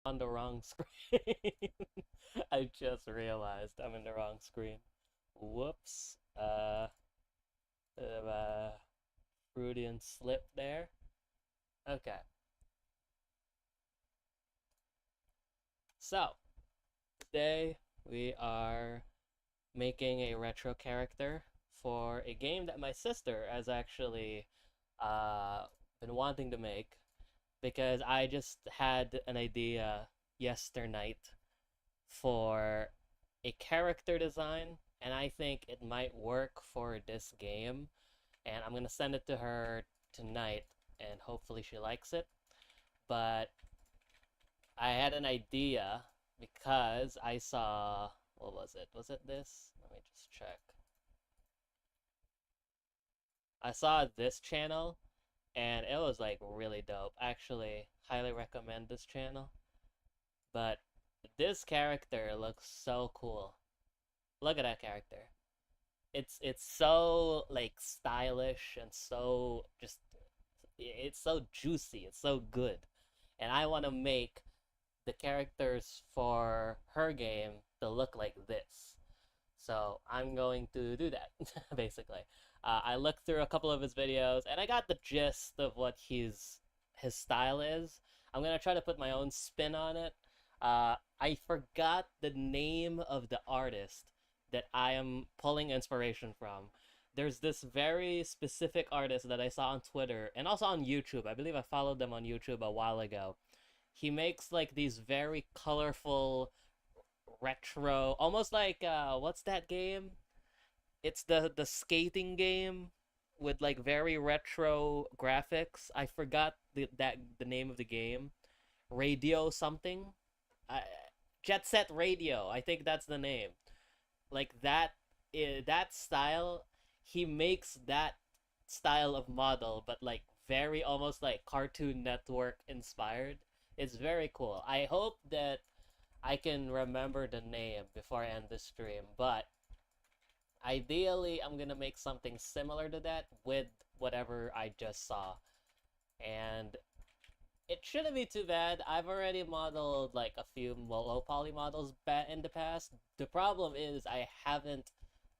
on the wrong screen. I just realized I'm in the wrong screen. Whoops. Bit of a Freudian slip there. Okay. So, today we are making a retro character for a game that my sister has actually uh, been wanting to make because I just had an idea yesterday night for a character design, and I think it might work for this game. And I'm gonna send it to her tonight, and hopefully she likes it. But I had an idea because I saw, what was it? Was it this? Let me just check. I saw this channel and it was like really dope. Actually, highly recommend this channel. But this character looks so cool. Look at that character. It's so like stylish and so just it's so juicy. It's so good. And I want to make the characters for her game to look like this. So I'm going to do that, basically. I looked through a couple of his videos, and I got the gist of what his style is. I'm gonna try to put my own spin on it. I forgot the name of the artist that I am pulling inspiration from. There's this very specific artist that I saw on Twitter and also on YouTube. I believe I followed them on YouTube a while ago. He makes like these very colorful retro, almost like what's that game? It's the skating game with like very retro graphics. I forgot the name of the game. Radio something. I, Jet Set Radio. I think that's the name. Like that style. He makes that style of model, but like very almost like Cartoon Network inspired. It's very cool. I hope that I can remember the name before I end the stream, but ideally I'm gonna make something similar to that with whatever I just saw. And it shouldn't be too bad. I've already modeled like a few low poly models in the past. The problem is I haven't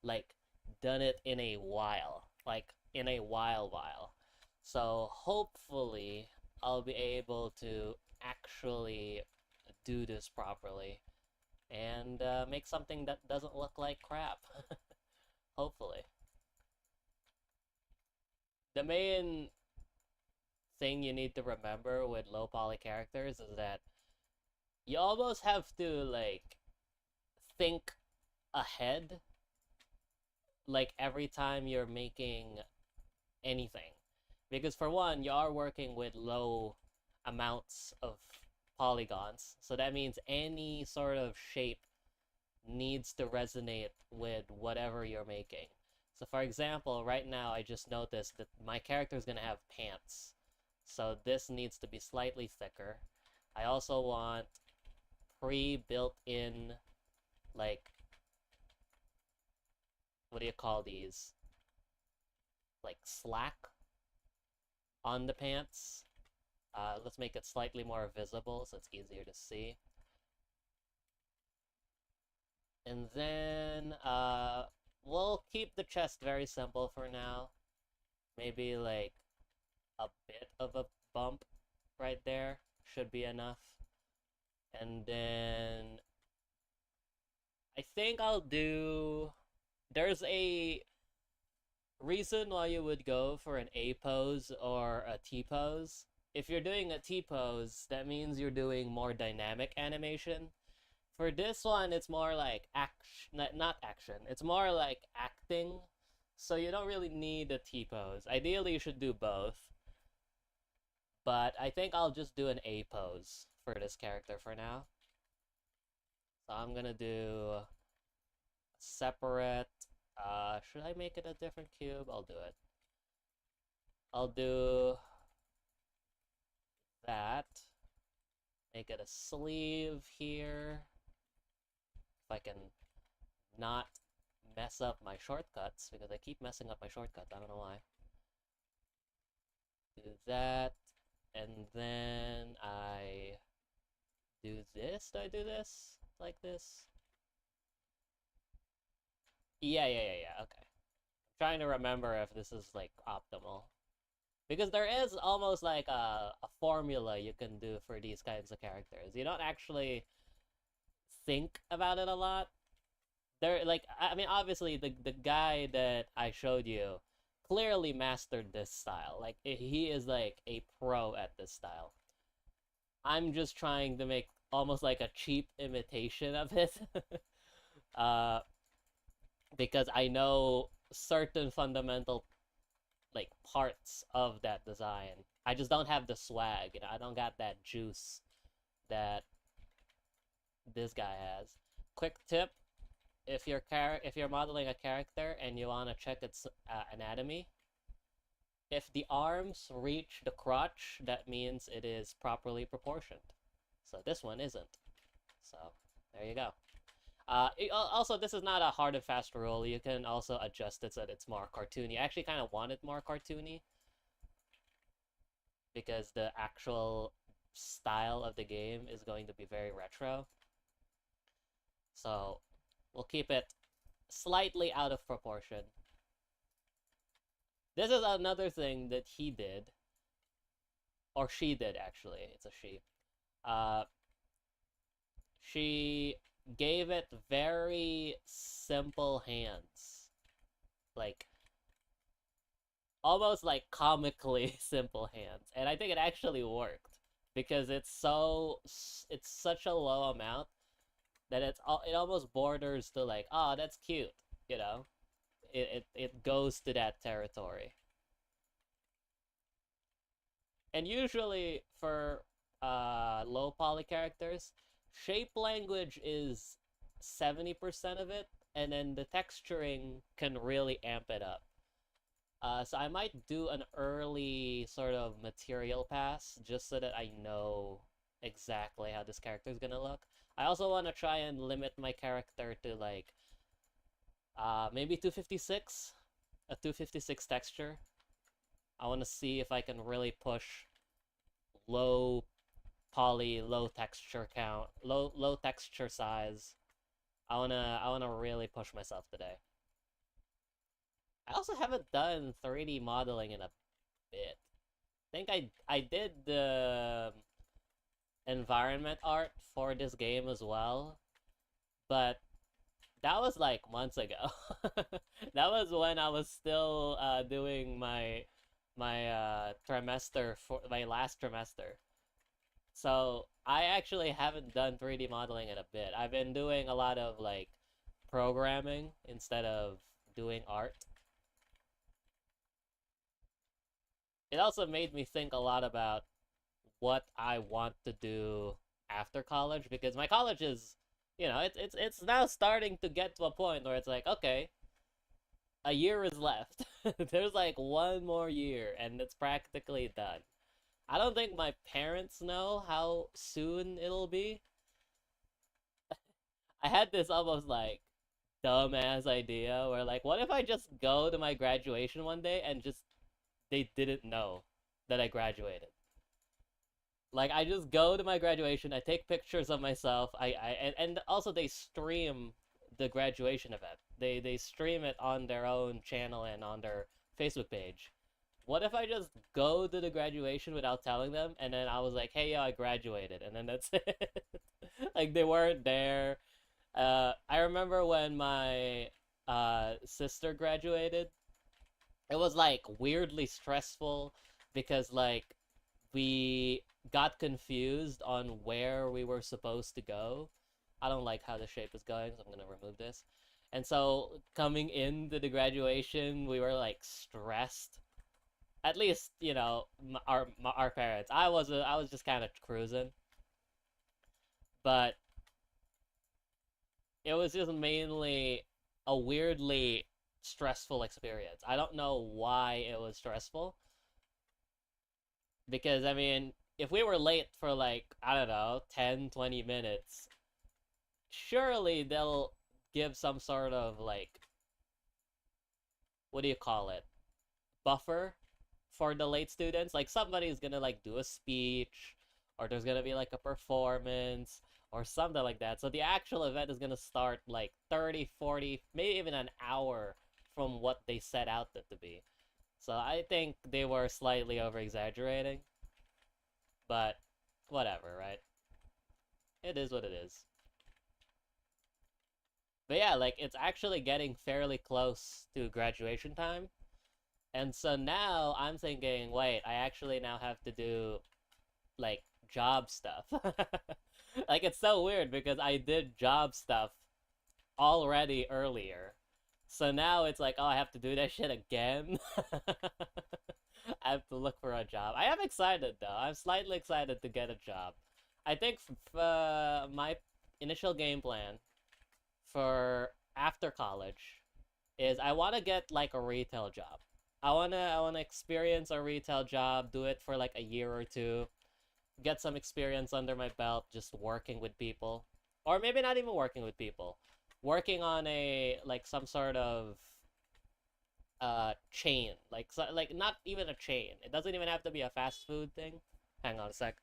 like done it in a while. Like in a while. So hopefully I'll be able to actually do this properly and make something that doesn't look like crap. Hopefully. The main thing you need to remember with low poly characters is that you almost have to like think ahead like every time you're making anything. Because for one, you are working with low amounts of polygons. So that means any sort of shape needs to resonate with whatever you're making. So for example, right now I just noticed that my character is going to have pants. So this needs to be slightly thicker. I also want pre-built in like what do you call these? Like slack on the pants. Let's make it slightly more visible so it's easier to see. And then we'll keep the chest very simple for now. Maybe like a bit of a bump right there should be enough. And then I think I'll do. There's a reason why you would go for an A pose or a T pose. If you're doing a T pose, that means you're doing more dynamic animation. For this one, it's more like action, not action. It's more like acting. So you don't really need a T pose. Ideally, you should do both. But I think I'll just do an A pose for this character for now. So I'm gonna do separate. Should I make it a different cube? I'll do it. I'll do that. Make it a sleeve here. If I can not mess up my shortcuts, because I keep messing up my shortcuts, I don't know why. Do that, and then I do this? Do I do this? Like this? Yeah. Okay. I'm trying to remember if this is like optimal. Because there is almost like a formula you can do for these kinds of characters. You don't actually think about it a lot. There, like, I mean, obviously the guy that I showed you clearly mastered this style. Like, he is like a pro at this style. I'm just trying to make almost like a cheap imitation of it. uh, because I know certain fundamental like parts of that design. I just don't have the swag, you know. I don't got that juice that this guy has. Quick tip: if you're modeling a character and you want to check its anatomy, if the arms reach the crotch, that means it is properly proportioned. So this one isn't. So there you go. Also, this is not a hard and fast rule. You can also adjust it so that it's more cartoony. I actually kind of want it more cartoony because the actual style of the game is going to be very retro. So we'll keep it slightly out of proportion. This is another thing that he did, or she did actually. It's a she. Uh, she gave it very simple hands, like almost like comically simple hands, and I think it actually worked because it's such a low amount that it almost borders to like, oh, that's cute, you know. It goes to that territory. And usually for low poly characters, shape language is 70% of it, and then the texturing can really amp it up. So I might do an early sort of material pass just so that I know exactly how this character is gonna look. I also want to try and limit my character to like maybe 256, a 256 texture. I want to see if I can really push low poly, low texture count, low texture size. I wanna really push myself today. I also haven't done 3D modeling in a bit. I think I did the environment art for this game as well, but that was like months ago. That was when I was still doing my trimester for my last trimester. So I actually haven't done 3D modeling in a bit. I've been doing a lot of like programming instead of doing art. It also made me think a lot about what I want to do after college because my college is, you know, it's now starting to get to a point where it's like, okay, a year is left. There's like one more year and it's practically done. I don't think my parents know how soon it'll be. I had this almost like dumbass idea where like what if I just go to my graduation one day and just they didn't know that I graduated. Like I just go to my graduation, I take pictures of myself, and also they stream the graduation event. They stream it on their own channel and on their Facebook page. What if I just go to the graduation without telling them, and then I was like, "Hey, yeah, I graduated," and then that's it. Like they weren't there. I remember when my sister graduated. It was like weirdly stressful because like we got confused on where we were supposed to go. I don't like how the shape is going, so I'm gonna remove this. And so coming into the graduation, we were like stressed. At least you know our parents. I was just kind of cruising, but it was just mainly a weirdly stressful experience. I don't know why it was stressful because I mean, if we were late for like, I don't know, 10, 20 minutes, surely they'll give some sort of like, what do you call it? Buffer for the late students. Like somebody's gonna like do a speech or there's gonna be like a performance or something like that. So the actual event is gonna start like 30, 40, maybe even an hour from what they set out it to be. So I think they were slightly over exaggerating, but whatever, right? It is what it is. But yeah, like it's actually getting fairly close to graduation time. And so now I'm thinking, wait, I actually now have to do like job stuff. Like it's so weird because I did job stuff already earlier. So now it's like, oh, I have to do that shit again. I have to look for a job. I am excited though. I'm slightly excited to get a job. I think my initial game plan for after college is I want to get like a retail job. I wanna experience a retail job, do it for like a year or two, get some experience under my belt just working with people. Or maybe not even working with people. Working on a like some sort of chain. Like not even a chain. It doesn't even have to be a fast food thing. Hang on a sec.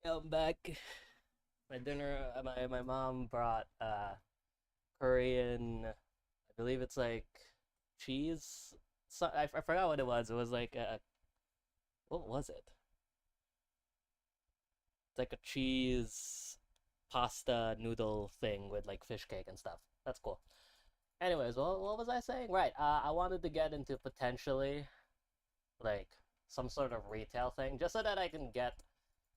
I'm back. My dinner. My mom brought Korean. I believe it's like cheese. So I forgot what it was. It was like what was it? It's like a cheese pasta noodle thing with like fish cake and stuff. That's cool. Anyways, what was I saying? Right. I wanted to get into potentially like some sort of retail thing just so that I can get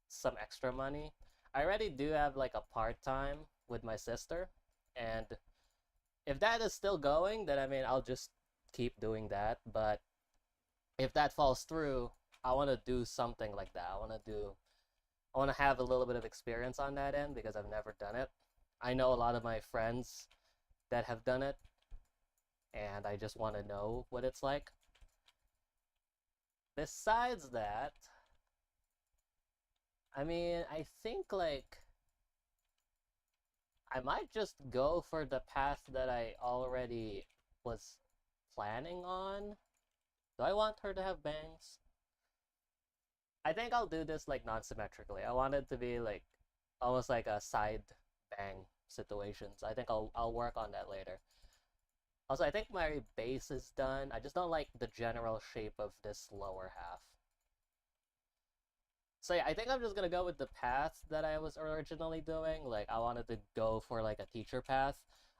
some extra money. I already do have like a part time with my sister, and if that is still going, then I mean I'll just keep doing that. But if that falls through, I want to do something like that. I want to have a little bit of experience on that end because I've never done it. I know a lot of my friends that have done it, and I just want to know what it's like. Besides that, I mean, I think like I might just go for the path that I already was planning on. Do I want her to have bangs? I think I'll do this like non-symmetrically. I want it to be like almost like a side bang situations. I think I'll work on that later. Also, I think my base is done. I just don't like the general shape of this lower half. So yeah, I think I'm just gonna go with the path that I was originally doing. Like, I wanted to go for like a teacher path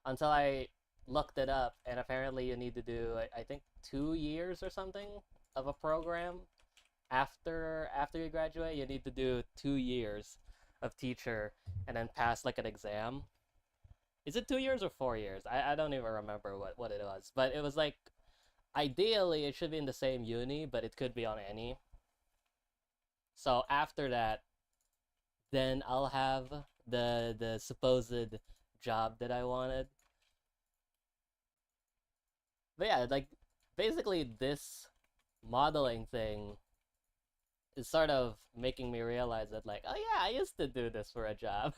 until I looked it up, and apparently you need to do I think 2 years or something of a program after you graduate. You need to do 2 years of teacher and then pass like an exam. Is it 2 years or 4 years? I don't even remember what it was, but it was like ideally it should be in the same uni, but it could be on any. So after that, then I'll have the supposed job that I wanted. But yeah, like basically this modeling thing is sort of making me realize that like, oh yeah, I used to do this for a job.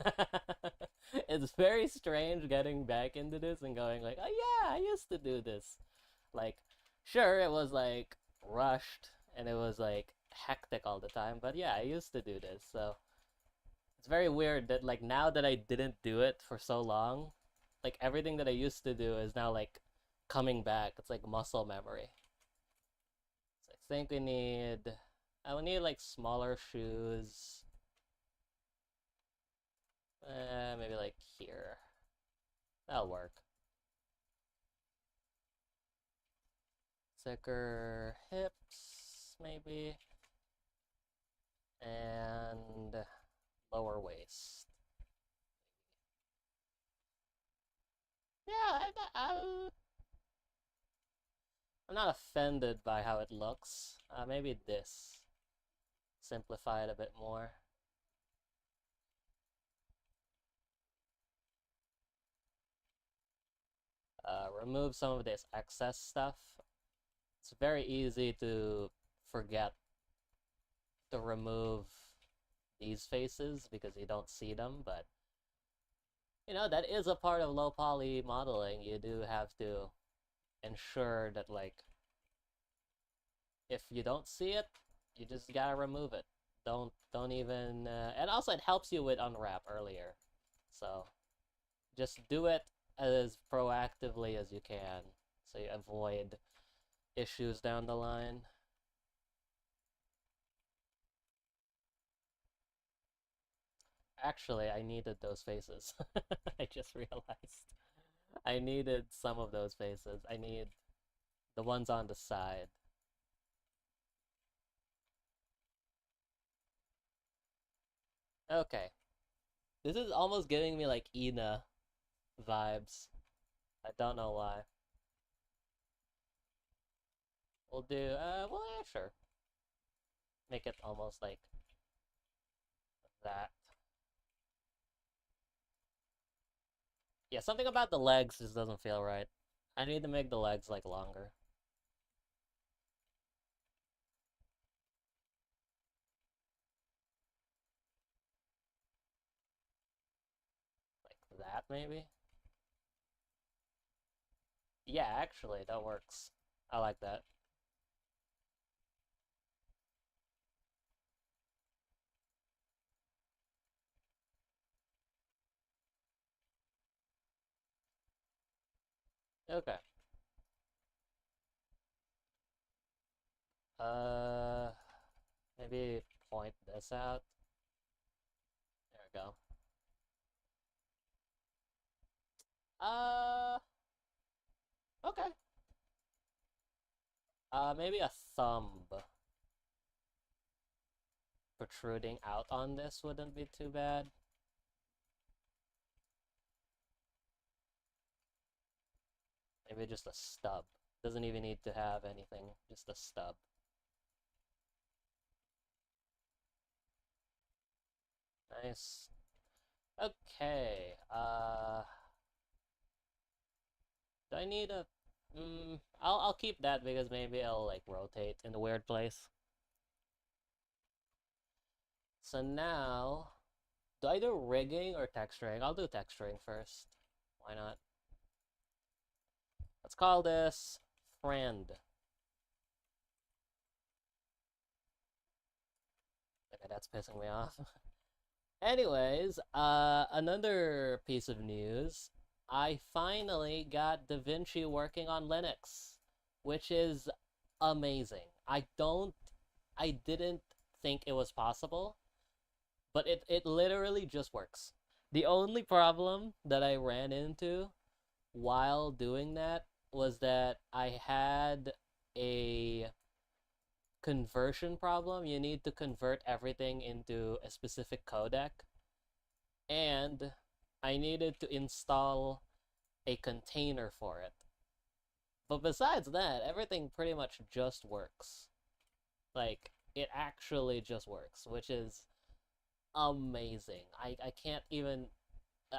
It's very strange getting back into this and going like, oh yeah, I used to do this. Like, sure, it was like rushed and it was like hectic all the time, but yeah, I used to do this. So it's very weird that like now that I didn't do it for so long, like everything that I used to do is now like coming back. It's like muscle memory. So I think I will need like smaller shoes. Maybe like here. That'll work. Thicker hips, maybe. And lower waist. Yeah, I'm not offended by how it looks. Maybe this. Simplify it a bit more. Remove some of this excess stuff. It's very easy to forget to remove these faces because you don't see them, but you know, that is a part of low poly modeling. You do have to ensure that like if you don't see it, you just gotta remove it. Don't even and also it helps you with unwrap earlier. So just do it as proactively as you can so you avoid issues down the line. Actually, I needed those faces. I just realized. I needed some of those faces. I need the ones on the side. Okay. This is almost giving me like Ina vibes. I don't know why. We'll do, well, yeah, sure. Make it almost like that. Yeah, something about the legs just doesn't feel right. I need to make the legs like longer. Like that, maybe? Yeah, actually, that works. I like that. Okay. Uh, maybe point this out. There we go. Uh, okay. Maybe a thumb protruding out on this wouldn't be too bad. Maybe just a stub. Doesn't even need to have anything, just a stub. Nice. Okay, do I need a... I'll keep that because maybe it'll like rotate in a weird place. So now, do I do rigging or texturing? I'll do texturing first. Why not? Let's call this friend. Okay, that's pissing me off. Anyways, another piece of news. I finally got DaVinci working on Linux, which is amazing. I didn't think it was possible, but it literally just works. The only problem that I ran into while doing that was that I had a conversion problem. You need to convert everything into a specific codec, and I needed to install a container for it. But besides that, everything pretty much just works. Like, it actually just works, which is amazing. I can't even.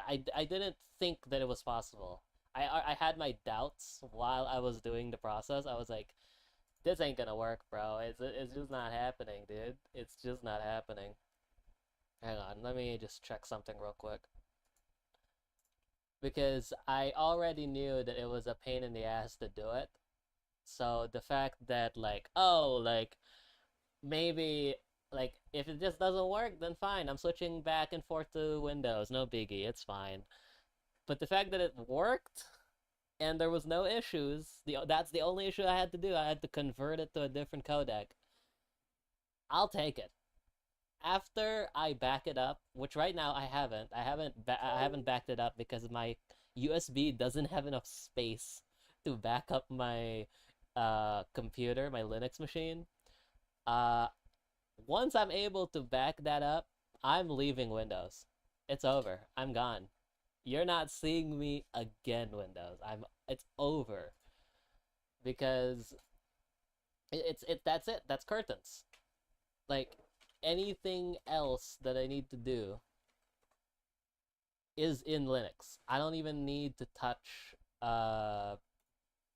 I didn't think that it was possible. I had my doubts while I was doing the process. I was like, this ain't gonna work, bro. It's just not happening, dude. It's just not happening. Hang on, let me just check something real quick. Because I already knew that it was a pain in the ass to do it. So the fact that like, oh, like maybe like if it just doesn't work, then fine. I'm switching back and forth to Windows. No biggie. It's fine. But the fact that it worked and there was no issues, that's the only issue I had to do. I had to convert it to a different codec. I'll take it. After I back it up, which right now I haven't. I haven't backed it up because my USB doesn't have enough space to back up my computer, my Linux machine. Uh Once I'm able to back that up, I'm leaving Windows. It's over. I'm gone. You're not seeing me again, Windows. It's over because that's it. That's curtains. Like anything else that I need to do is in Linux. I don't even need to touch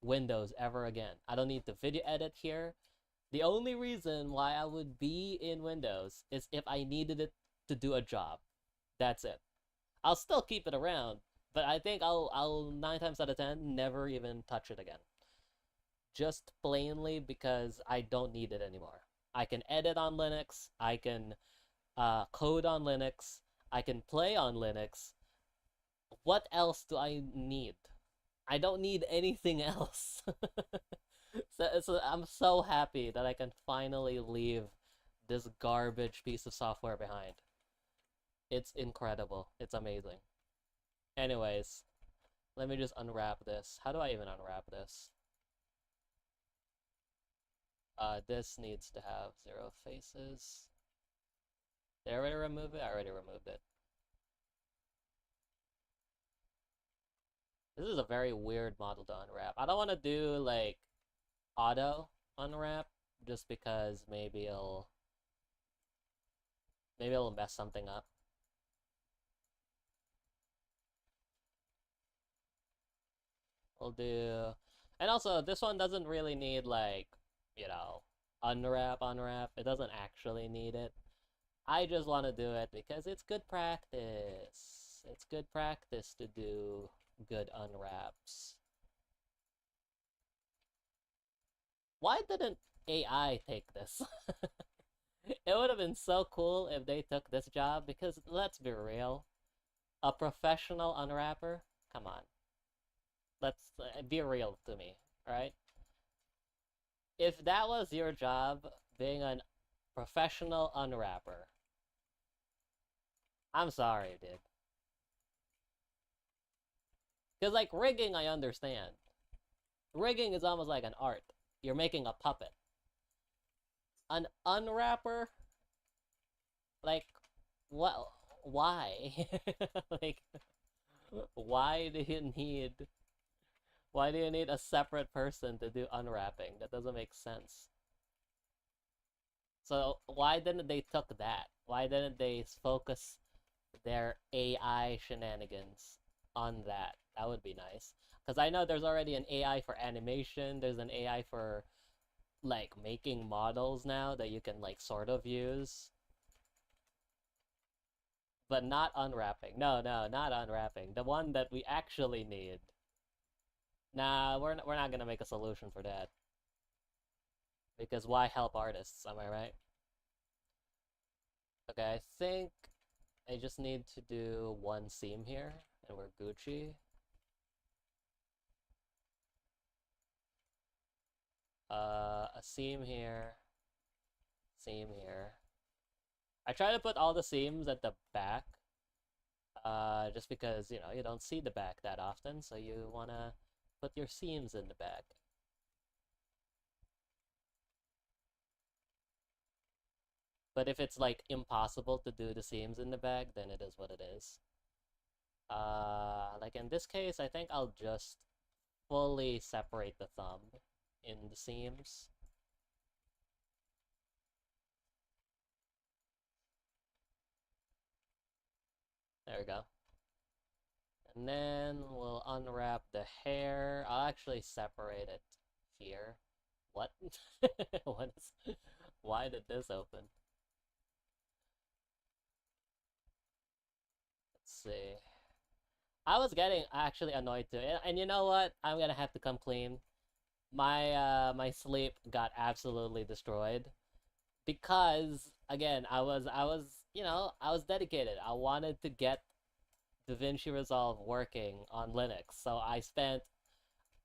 Windows ever again. I don't need to video edit here. The only reason why I would be in Windows is if I needed it to do a job. That's it. I'll still keep it around, but I think I'll 9 times out of 10 never even touch it again. Just plainly because I don't need it anymore. I can edit on Linux, I can code on Linux, I can play on Linux. What else do I need? I don't need anything else. So I'm so happy that I can finally leave this garbage piece of software behind. It's incredible. It's amazing. Anyways, let me just unwrap this. How do I even unwrap this? This needs to have 0 faces. Did I already remove it? I already removed it. This is a very weird model to unwrap. I don't want to do, like, auto unwrap, just because maybe it'll mess something up. We'll do, and also this one doesn't really need like, unwrap. It doesn't actually need it. I just want to do it because it's good practice. It's good practice to do good unwraps. Why didn't AI take this? It would have been so cool if they took this job because let's be real. A professional unwrapper? Come on. Let's be real to me, right? If that was your job, being a professional unwrapper, I'm sorry, dude. Because, like, rigging, I understand. Rigging is almost like an art. You're making a puppet. An unwrapper? Like, what? Why? Like, why do you need... Why do you need a separate person to do unwrapping? That doesn't make sense. So, why didn't they took that? Why didn't they focus their AI shenanigans on that? That would be nice. Because I know there's already an AI for animation, there's an AI for, like, making models now that you can, like, sort of use. But not unwrapping. No, not unwrapping. The one that we actually need. Nah, we're not gonna make a solution for that. Because why help artists, am I right? Okay, I think I just need to do one seam here, and we're Gucci. A seam here, seam here. I try to put all the seams at the back, just because, you know, you don't see the back that often, so you wanna put your seams in the back. But if it's like impossible to do the seams in the back, then it is what it is. Like in this case, I think I'll just fully separate the thumb in the seams. There we go. And then we'll unwrap the hair. I'll actually separate it here. What? What is... Why did this open? Let's see. I was getting actually annoyed too. And you know what? I'm gonna have to come clean. My sleep got absolutely destroyed because again, I was dedicated. I wanted to get DaVinci Resolve working on Linux. So I spent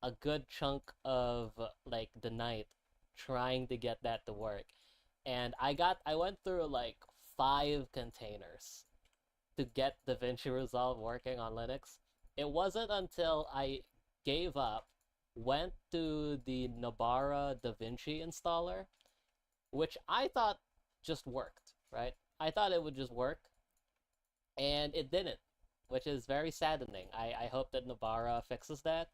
a good chunk of like the night trying to get that to work. And I went through like 5 containers to get DaVinci Resolve working on Linux. It wasn't until I gave up, went to the Nobara DaVinci installer, which I thought just worked, right? I thought it would just work, and it didn't, which is very saddening. I hope that Nobara fixes that.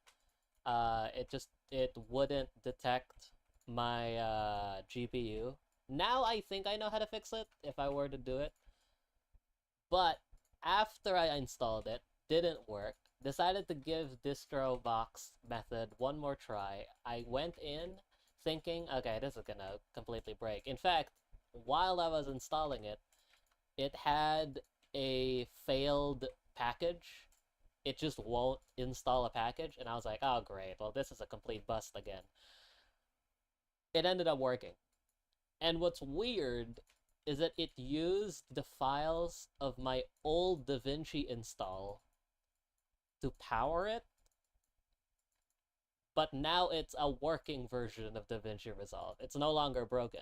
It wouldn't detect my GPU. Now I think I know how to fix it if I were to do it. But after I installed it, didn't work. Decided to give DistroBox method one more try. I went in thinking, okay, this is gonna completely break. In fact, while I was installing it, it had a failed package. It just won't install a package, and I was like, oh great, well this is a complete bust again. It ended up working. And what's weird is that it used the files of my old DaVinci install to power it, but now it's a working version of DaVinci Resolve. It's no longer broken.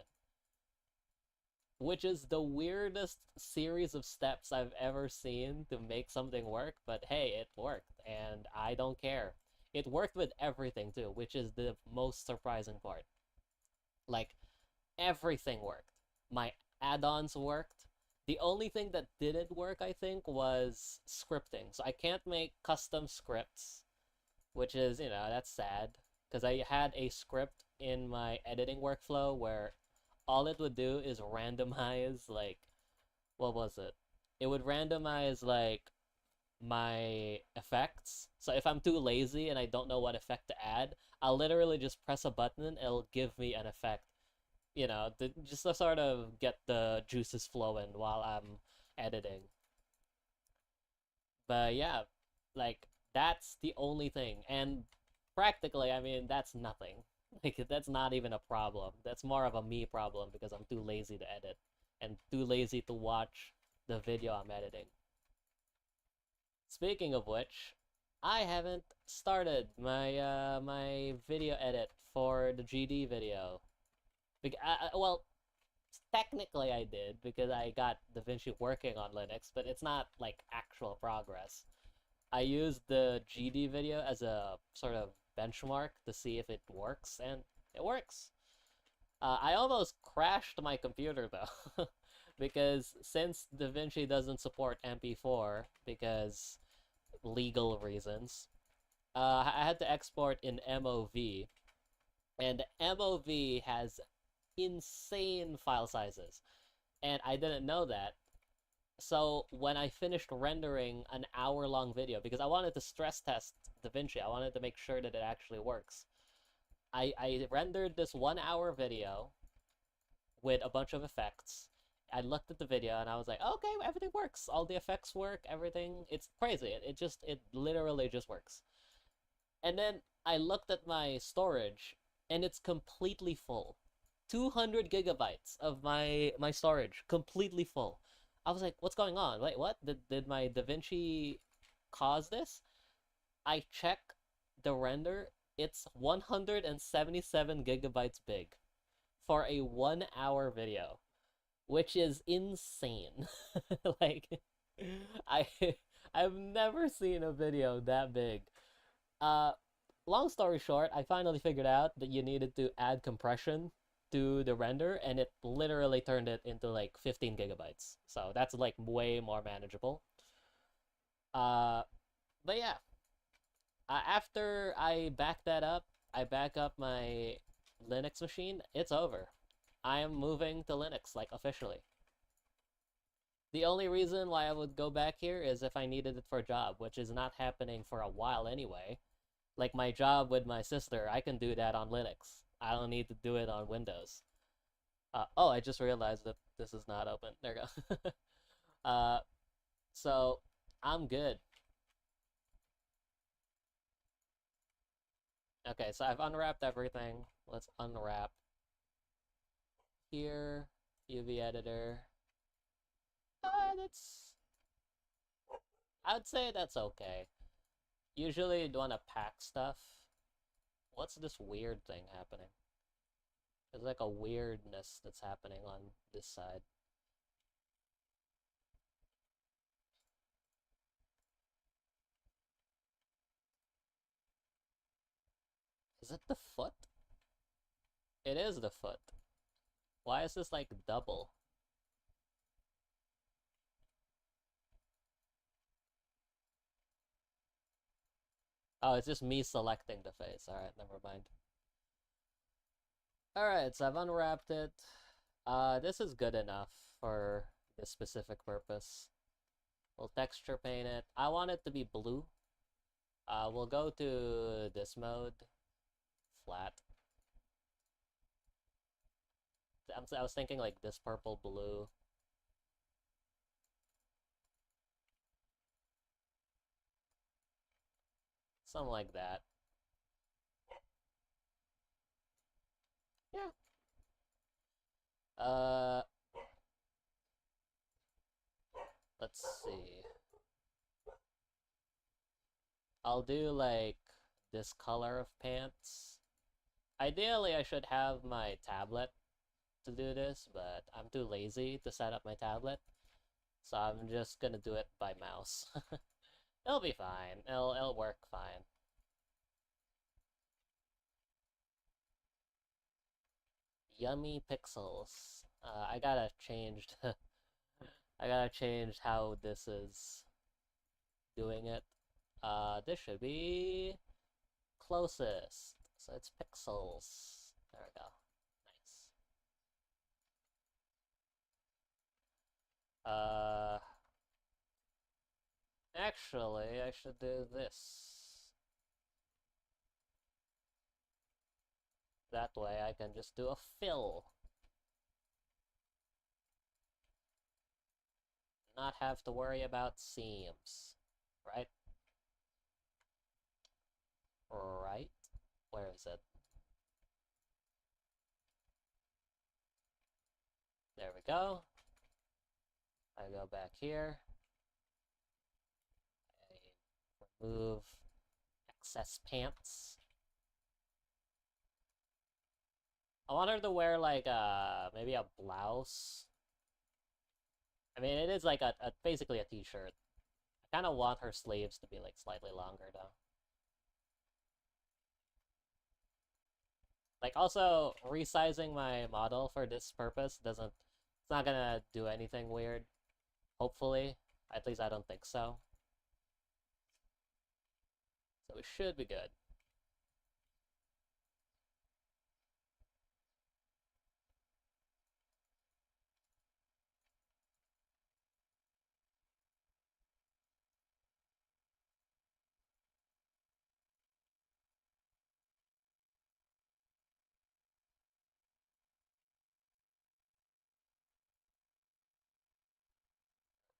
Which is the weirdest series of steps I've ever seen to make something work, but hey, it worked, and I don't care. It worked with everything too, which is the most surprising part. Like, everything worked. My add-ons worked. The only thing that didn't work, I think, was scripting. So I can't make custom scripts, which is, you know, that's sad. Because I had a script in my editing workflow where all it would do is randomize, like, what was it? It would randomize, like, my effects. So if I'm too lazy and I don't know what effect to add, I'll literally just press a button and it'll give me an effect, you know, just to sort of get the juices flowing while I'm editing. But yeah, like that's the only thing. And practically, I mean, that's nothing. Like that's not even a problem. That's more of a me problem because I'm too lazy to edit and too lazy to watch the video I'm editing. Speaking of which, I haven't started my video edit for the GD video. Well, technically I did because I got DaVinci working on Linux, but it's not like actual progress. I used the GD video as a sort of benchmark to see if it works, and it works. I almost crashed my computer though, because since DaVinci doesn't support MP4 because legal reasons, I had to export in MOV, and MOV has insane file sizes, and I didn't know that. So when I finished rendering an hour-long video, because I wanted to stress test DaVinci, I wanted to make sure that it actually works. I rendered this 1 hour video with a bunch of effects. I looked at the video and I was like, okay, everything works. All the effects work, everything. It's crazy. It literally just works. And then I looked at my storage and it's completely full. 200 gigabytes of my storage completely full. I was like, what's going on? Wait, what? Did my DaVinci cause this? I check the render. It's 177 gigabytes big for a 1 hour video, which is insane. Like, I I've never seen a video that big. Uh, Long story short, I finally figured out that you needed to add compression to the render, and it literally turned it into like 15 gigabytes. So that's like way more manageable. Uh, but yeah, after I back that up, I back up my Linux machine. It's over. I am moving to Linux, like officially. The only reason why I would go back here is if I needed it for a job, which is not happening for a while anyway. Like my job with my sister, I can do that on Linux. I don't need to do it on Windows. Oh, I just realized that this is not open. There we go. uh, so I'm good. Okay, so I've unwrapped everything. Let's unwrap here. UV editor. That's. I'd say that's okay. Usually you'd want to pack stuff. What's this weird thing happening? There's like a weirdness that's happening on this side. Is it the foot? It is the foot. Why is this like double? Oh, it's just me selecting the face. Alright, never mind. Alright, so I've unwrapped it. This is good enough for this specific purpose. We'll texture paint it. I want it to be blue. We'll go to this mode. Flat. I was thinking like this purple blue. Something like that. Yeah. Let's see. I'll do like this color of pants. Ideally, I should have my tablet to do this, but I'm too lazy to set up my tablet. So I'm just gonna do it by mouse. It'll be fine. It'll work fine. Yummy pixels. I gotta change I gotta change how this is doing it. This should be closest. So it's pixels. There we go. Nice. Actually, I should do this. That way I can just do a fill. Not have to worry about seams. Right? Right? Where is it? There we go. I go back here. I remove excess pants. I want her to wear like maybe a blouse. I mean, it is like basically a t-shirt. I kind of want her sleeves to be like slightly longer though. Like also resizing my model for this purpose it's not gonna do anything weird. Hopefully. At least I don't think so. So it should be good.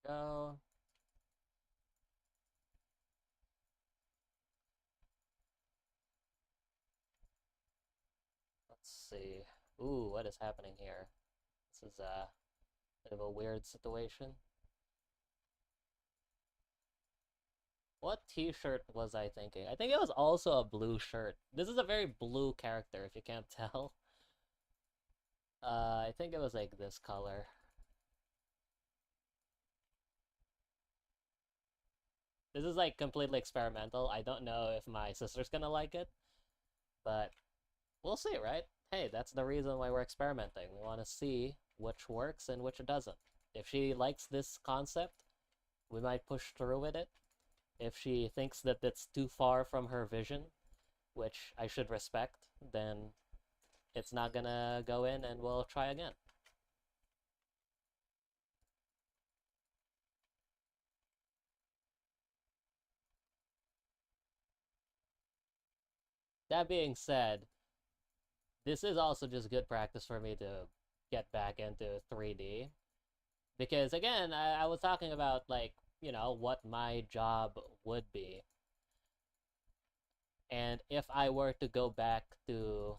Go. Let's see. Ooh, what is happening here? This is a bit of a weird situation. What t-shirt was I thinking? I think it was also a blue shirt. This is a very blue character, if you can't tell. I think it was like this color. This is like completely experimental. I don't know if my sister's gonna like it, but we'll see, right? Hey, that's the reason why we're experimenting. We want to see which works and which doesn't. If she likes this concept, we might push through with it. If she thinks that it's too far from her vision, which I should respect, then it's not gonna go in and we'll try again. That being said, this is also just good practice for me to get back into 3D. Because again, I was talking about like, what my job would be. And if I were to go back to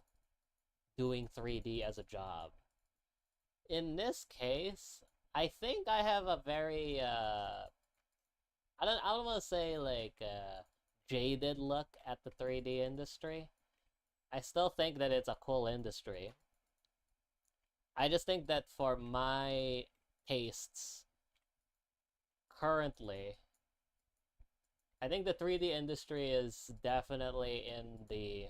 doing 3D as a job, in this case, I think I have a very I don't want to say like jaded look at the 3D industry. I still think that it's a cool industry. I just think that for my tastes currently, I think the 3D industry is definitely in the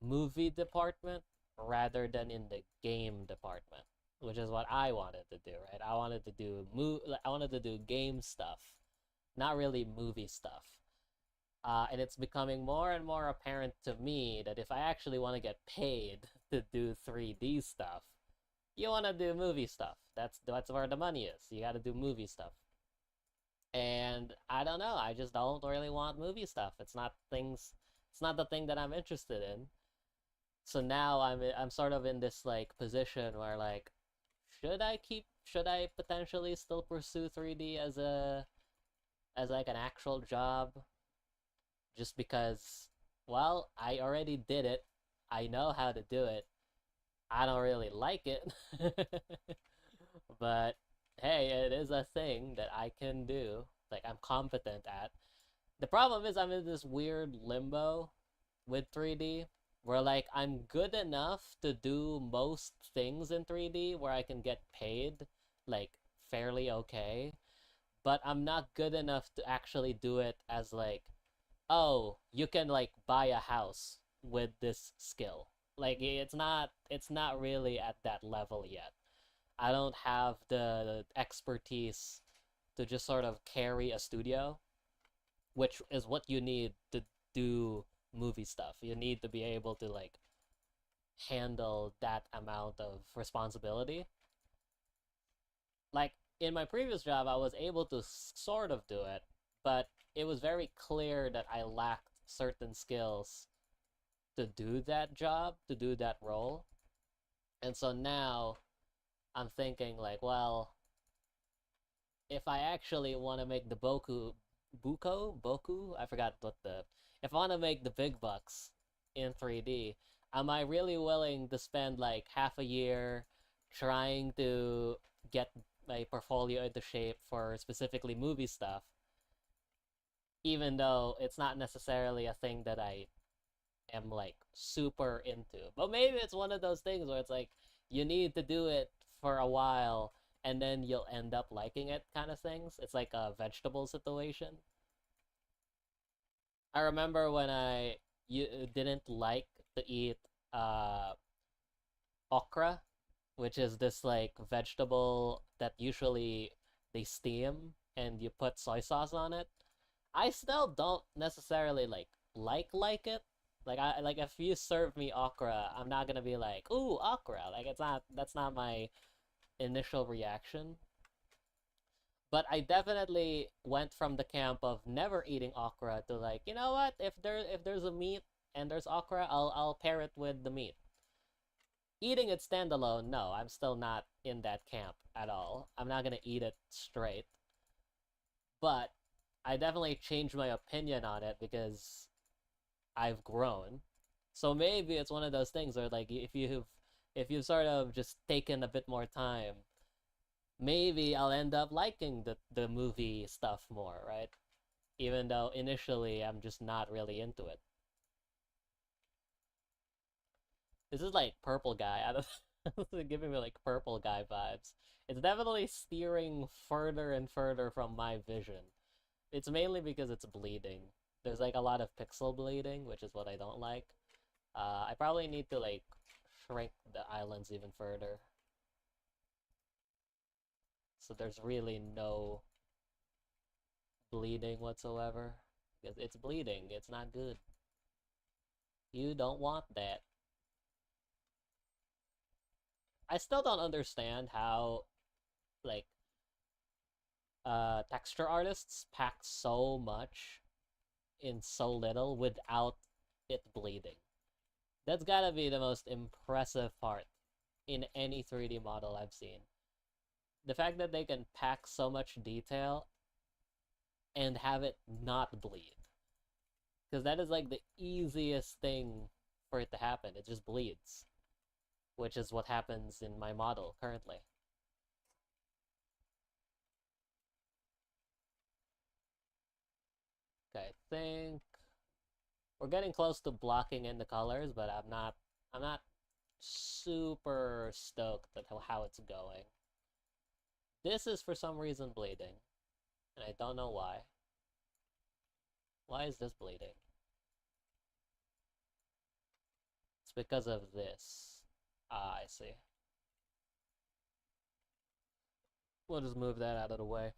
movie department rather than in the game department, which is what I wanted to do, right? I wanted to do game stuff, not really movie stuff. And it's becoming more and more apparent to me that if I actually want to get paid to do 3D stuff, you want to do movie stuff. That's where the money is. You got to do movie stuff. And I don't know. I just don't really want movie stuff. It's not things. It's not the thing that I'm interested in. So now I'm sort of in this like position where like, should I potentially still pursue 3D as like an actual job, just because, well, I already did it. I know how to do it. I don't really like it. But hey, it is a thing that I can do. Like I'm competent at. The problem is I'm in this weird limbo with 3D where like I'm good enough to do most things in 3D where I can get paid like fairly okay, but I'm not good enough to actually do it as like, oh, you can like buy a house with this skill. Like it's not really at that level yet. I don't have the expertise to just sort of carry a studio, which is what you need to do movie stuff. You need to be able to like handle that amount of responsibility. Like in my previous job, I was able to sort of do it, but it was very clear that I lacked certain skills to do that job, to do that role. And so now I'm thinking like, well, if I actually want to make the Boku, I forgot what the, if I want to make the big bucks in 3D, am I really willing to spend like half a year trying to get my portfolio into shape for specifically movie stuff, even though it's not necessarily a thing that I am like super into? But maybe it's one of those things where it's like you need to do it for a while and then you'll end up liking it kind of things. It's like a vegetable situation. I remember when I you didn't like to eat uh okra, which is this like vegetable that usually they steam and you put soy sauce on it. I still don't necessarily like it. Like I like if you serve me okra, I'm not gonna be like, ooh, okra. Like it's not that's not my initial reaction. But I definitely went from the camp of never eating okra to like, you know what? If there's a meat and there's okra, I'll pair it with the meat. Eating it standalone, no, I'm still not in that camp at all. I'm not gonna eat it straight. But I definitely changed my opinion on it because I've grown. So maybe it's one of those things where like if you've sort of just taken a bit more time, maybe I'll end up liking the movie stuff more, right? even though initially I'm just not really into it. This is like purple guy. I don't it's giving me like purple guy vibes. It's definitely steering further and further from my vision. It's mainly because it's bleeding. There's like a lot of pixel bleeding, which is what I don't like. I probably need to like shrink the islands even further. So there's really no bleeding whatsoever. Because it's bleeding, it's not good. You don't want that. I still don't understand how, like, texture artists pack so much in so little without it bleeding. That's gotta be the most impressive part in any 3D model I've seen. The fact that they can pack so much detail and have it not bleed. Because that is like the easiest thing for it to happen. It just bleeds. Which is what happens in my model currently. Okay, I think we're getting close to blocking in the colors, but I'm not super stoked at how it's going. This is for some reason bleeding, and I don't know why. Why is this bleeding? It's because of this. Ah, I see. We'll just move that out of the way.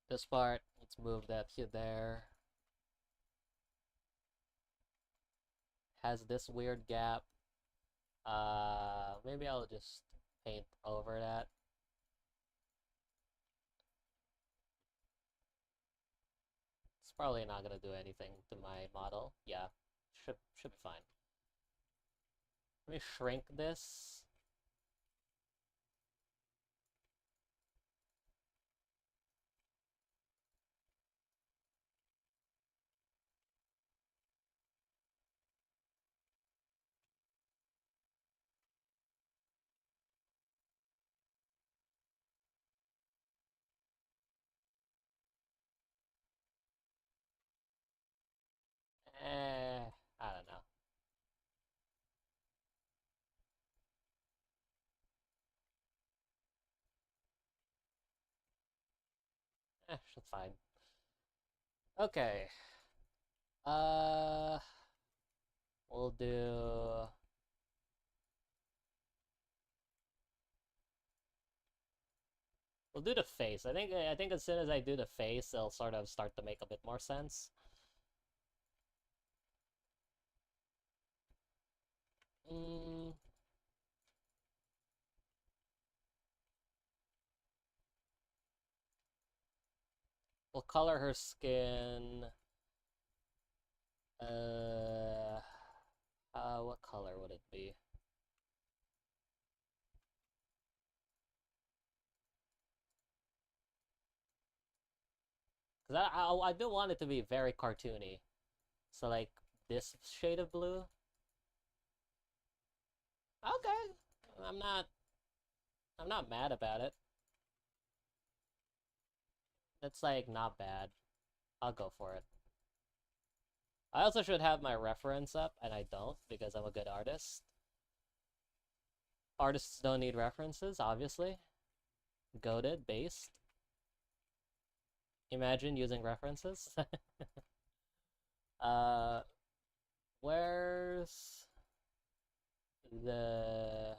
This part, let's move that here there. Has this weird gap. Maybe I'll just paint over that. It's probably not gonna do anything to my model. Yeah, should be fine. Let me shrink this. I don't know. Should fine. Okay. Uh, we'll do. We'll do the face. I think as soon as I do the face, it'll sort of start to make a bit more sense. Mm. We'll color her skin. What color would it be? Because I do want it to be very cartoony. So, like, this shade of blue. Okay. I'm not I'm not mad about it. It's like not bad. I'll go for it. I also should have my reference up, and I don't because I'm a good artist. Artists don't need references, obviously. Goated, based. Imagine using references. uh, where's the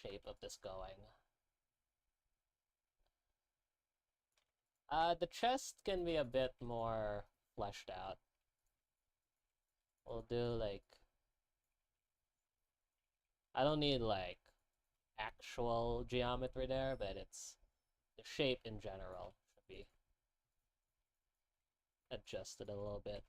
shape of this going? The chest can be a bit more fleshed out. We'll do like... I don't need like actual geometry there, but it's the shape in general should be adjusted a little bit.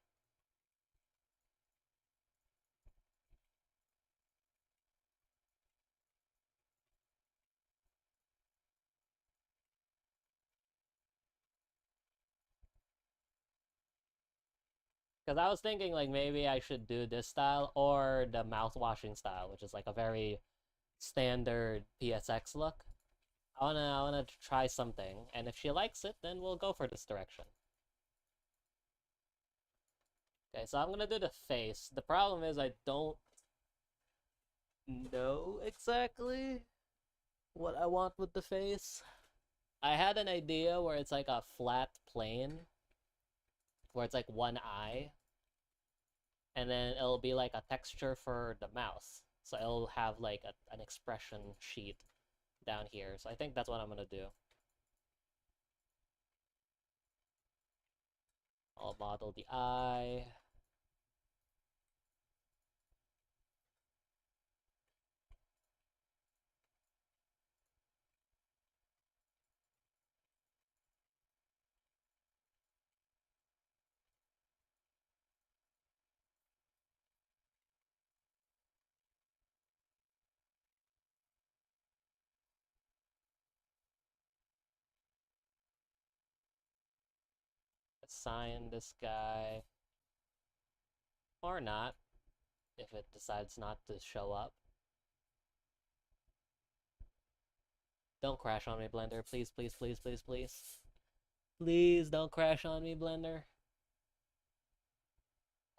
Because I was thinking like maybe I should do this style or the mouth washing style, which is like a very standard PSX look. I wanna try something, and if she likes it, then we'll go for this direction. Okay, so I'm gonna do the face. The problem is I don't know exactly what I want with the face. I had an idea where it's like a flat plane, where it's like one eye, and then it'll be like a texture for the mouth. So it'll have like an expression sheet down here. So I think that's what I'm gonna do. I'll model the eye. Assign this guy. Or not, if it decides not to show up. Don't crash on me, Blender. Please, please, please, please, please. Please don't crash on me, Blender.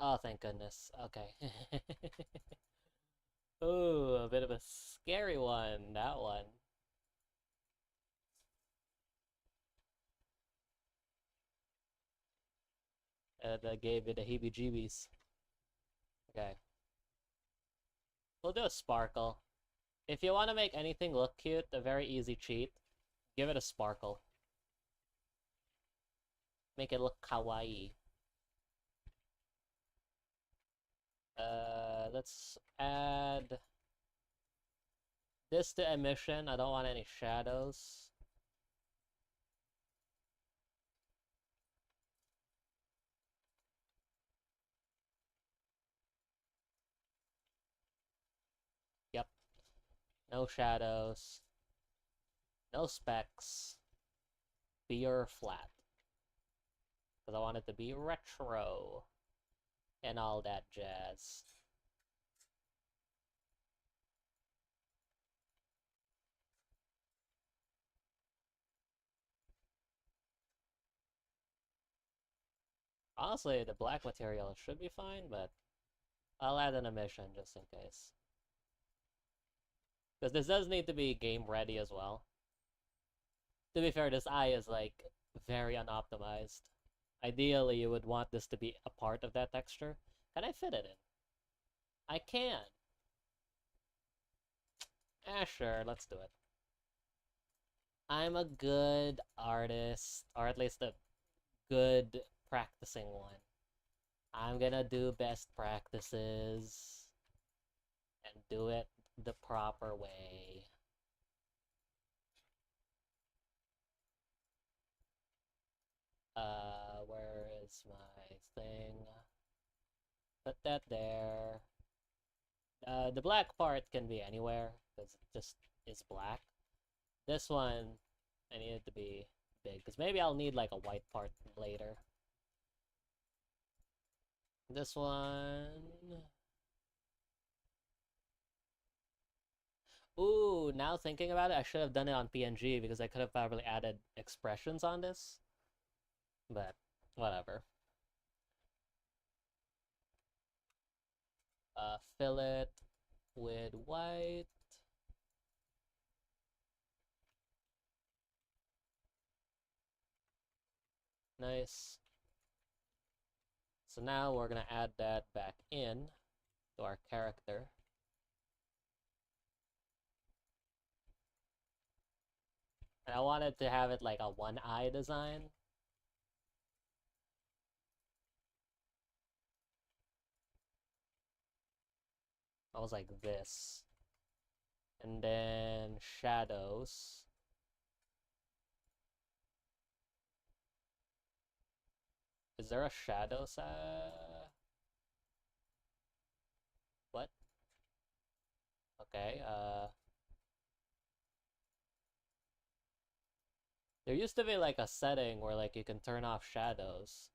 Oh, thank goodness. Okay. Ooh, a bit of a scary one, that one. That gave it the heebie-jeebies. Okay. We'll do a sparkle. If you want to make anything look cute, a very easy cheat, give it a sparkle. Make it look kawaii. Let's add this to emission. I don't want any shadows. Yep. No shadows. No specs. Pure flat. Because I want it to be retro. And all that jazz. Honestly, the black material should be fine, but I'll add an emission just in case. Because this does need to be game ready as well. To be fair, this eye is like very unoptimized. Ideally, you would want this to be a part of that texture. Can I fit it in? I can. Sure, let's do it. I'm a good artist, or at least a good practicing one. I'm gonna do best practices and do it the proper way. Where is my thing? Put that there. The black part can be anywhere, because it just is black. This one, I need it to be big, because maybe I'll need like a white part later. This one... Ooh, now thinking about it, I should have done it on PNG, because I could have probably added expressions on this. But, whatever. Fill it with white. Nice. So now we're gonna add that back in to our character. And I wanted to have it like a one eye design. I was like this. And then shadows. Is there a shadow what? Okay, there used to be like a setting where like you can turn off shadows.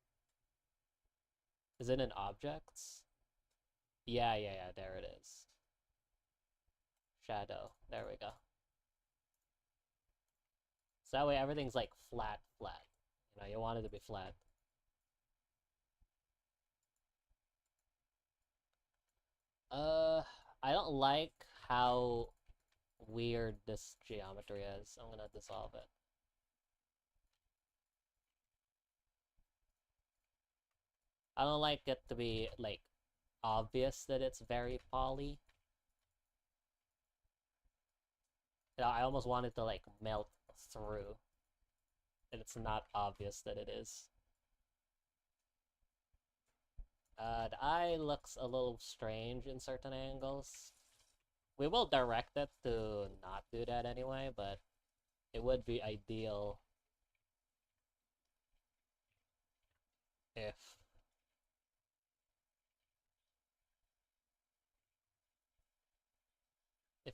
Is it in objects? Yeah, there it is. Shadow. There we go. So that way everything's like flat, flat. You know, you want it to be flat. Uh, I don't like how weird this geometry is. I'm gonna dissolve it. I don't like it to be, like, obvious that it's very poly. You know, I almost want it to, like, melt through. And it's not obvious that it is. The eye looks a little strange in certain angles. We will direct it to not do that anyway, but it would be ideal if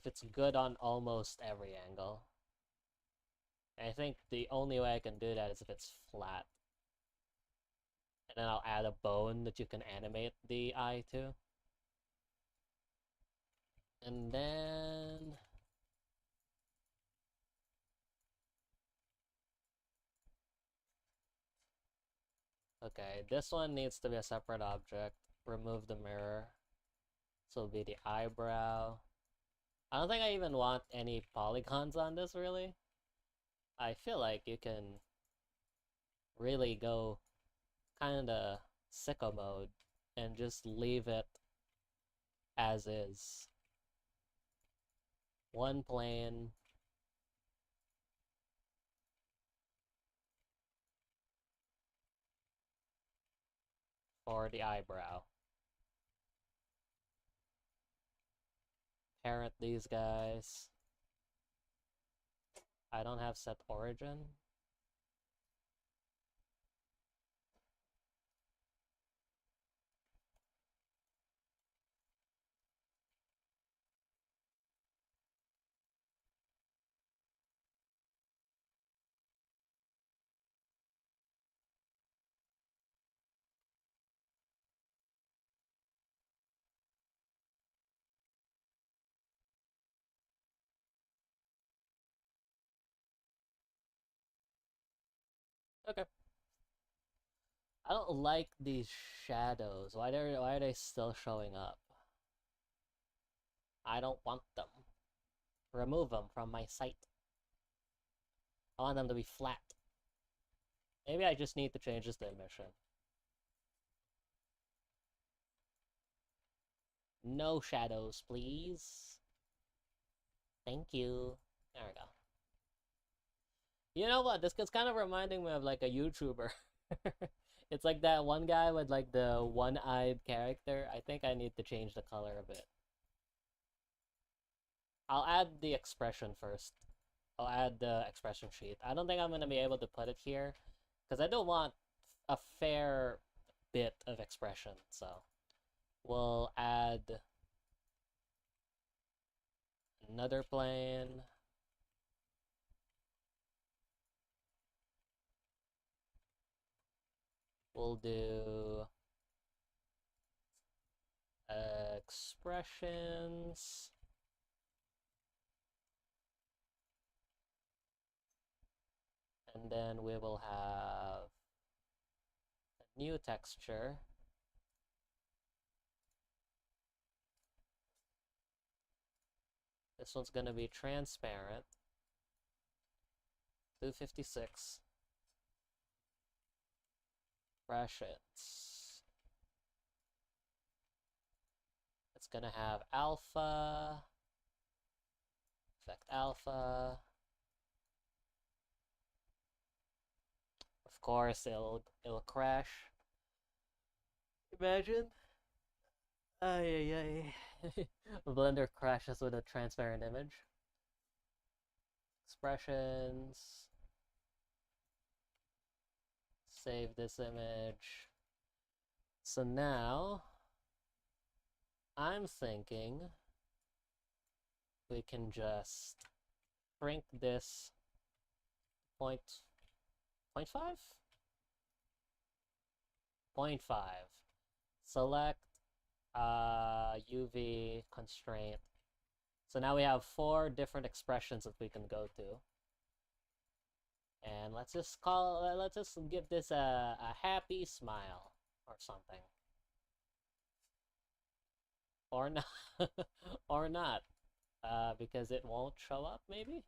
it's good on almost every angle. And I think the only way I can do that is if it's flat. And then I'll add a bone that you can animate the eye to. And then... Okay, this one needs to be a separate object. Remove the mirror. So it'll be the eyebrow. I don't think I even want any polygons on this, really. I feel like you can really go kinda sicko mode and just leave it as is. One plane. For the eyebrow. Parent these guys. I don't have set origin. Okay. I don't like these shadows. Why are they still showing up? I don't want them. Remove them from my sight. I want them to be flat. Maybe I just need to change this to emission. No shadows, please. Thank you. There we go. You know what? This is kind of reminding me of like a YouTuber. It's like that one guy with like the one-eyed character. I think I need to change the color a bit. I'll add the expression first. I'll add the expression sheet. I don't think I'm gonna be able to put it here because I don't want a fair bit of expression. So we'll add another plane. We'll do expressions. And then we will have a new texture. This one's gonna be transparent. 256. Expressions. It's gonna have alpha, effect alpha. Of course, it'll crash. Imagine. Ay ay ay. Blender crashes with a transparent image. Expressions. Save this image. So now I'm thinking we can just shrink this 0.5? 0.5. Select UV constraint. So now we have 4 different expressions that we can go to. And let's just give this a happy smile or something. Or not. Or not. Because it won't show up, maybe?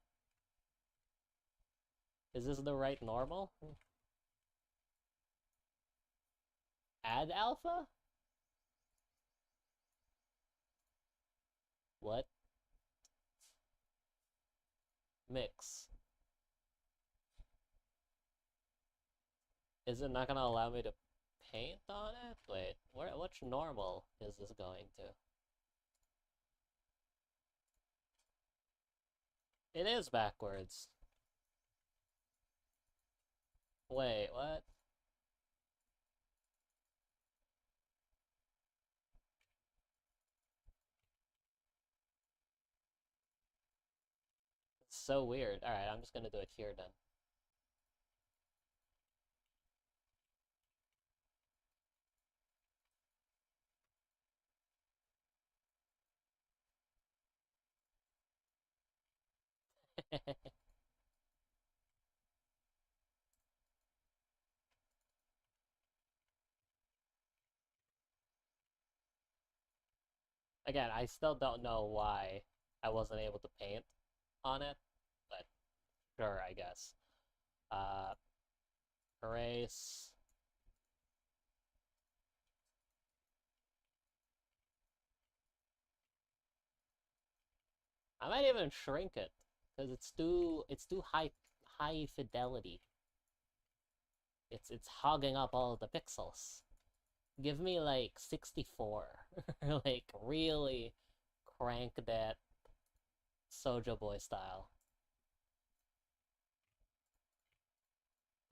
Is this the right normal? Add alpha? What? Mix. Is it not gonna allow me to paint on it? Wait, which normal is this going to? It is backwards. Wait, what? It's so weird. Alright, I'm just gonna do it here then. Again, I still don't know why I wasn't able to paint on it, but sure, I guess. Uh, Erase. I might even shrink it because it's too high fidelity. It's hogging up all the pixels. Give me like 64. Like really crank that Soja Boy style.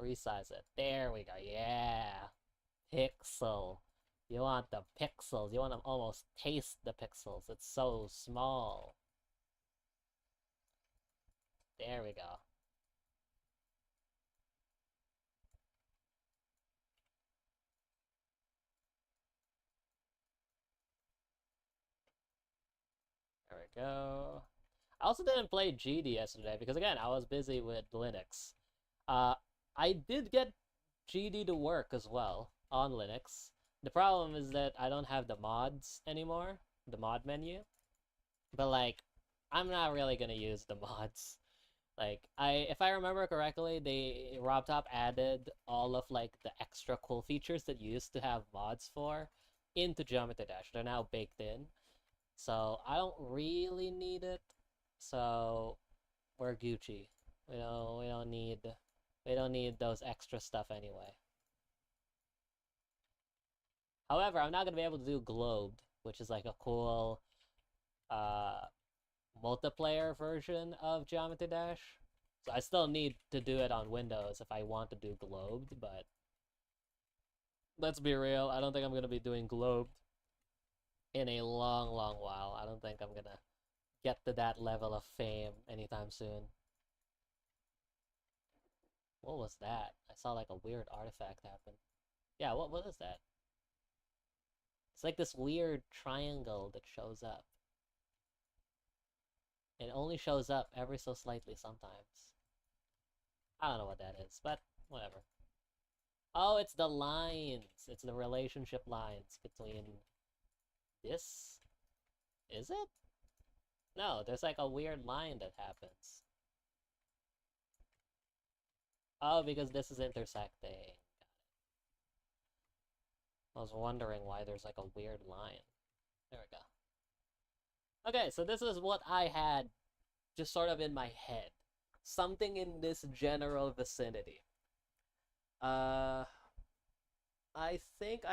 Resize it. There we go. Yeah. Pixel. You want the pixels. You want to almost taste the pixels. It's so small. There we go. There we go. I also didn't play GD yesterday because, again, I was busy with Linux. Uh, I did get GD to work as well on Linux. The problem is that I don't have the mods anymore, the mod menu. But like, I'm not really gonna use the mods. Like, if I remember correctly, RobTop added all of like the extra cool features that you used to have mods for into Geometry Dash. They're now baked in, so I don't really need it. So we're Gucci. We don't need those extra stuff anyway. However, I'm not gonna be able to do Globed, which is like a cool uh multiplayer version of Geometry Dash. So I still need to do it on Windows if I want to do Globed, but let's be real, I don't think I'm gonna be doing Globed in a long, long while. I don't think I'm gonna get to that level of fame anytime soon. What was that? I saw like a weird artifact happen. Yeah, what is that? It's like this weird triangle that shows up. It only shows up ever so slightly sometimes. I don't know what that is, but whatever. Oh, it's the lines. It's the relationship lines between this. Is it? No, there's like a weird line that happens. Oh, because this is intersecting. I was wondering why there's like a weird line. There we go. Okay, so this is what I had just sort of in my head. Something in this general vicinity. Uh, I think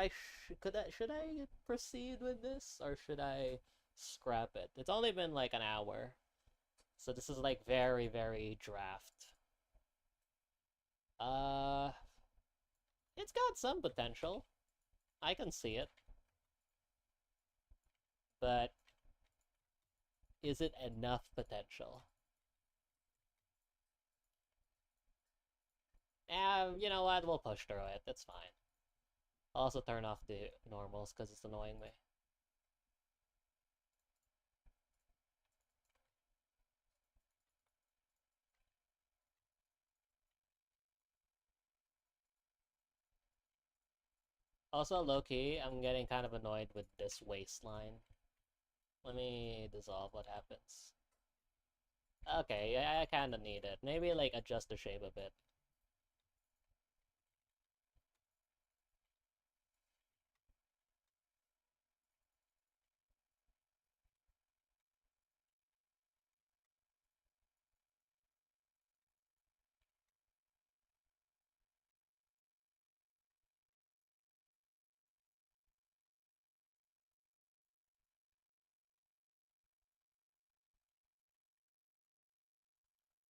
should I proceed with this or should I scrap it? It's only been like an hour. So this is like very, very draft. Uh, it's got some potential. I can see it. But is it enough potential? You know what? We'll push through it. That's fine. I'll also turn off the normals because it's annoying me. Also, low-key, I'm getting kind of annoyed with this waistline. Let me dissolve what happens. Okay, I kind of need it. Maybe, like, adjust the shape a bit.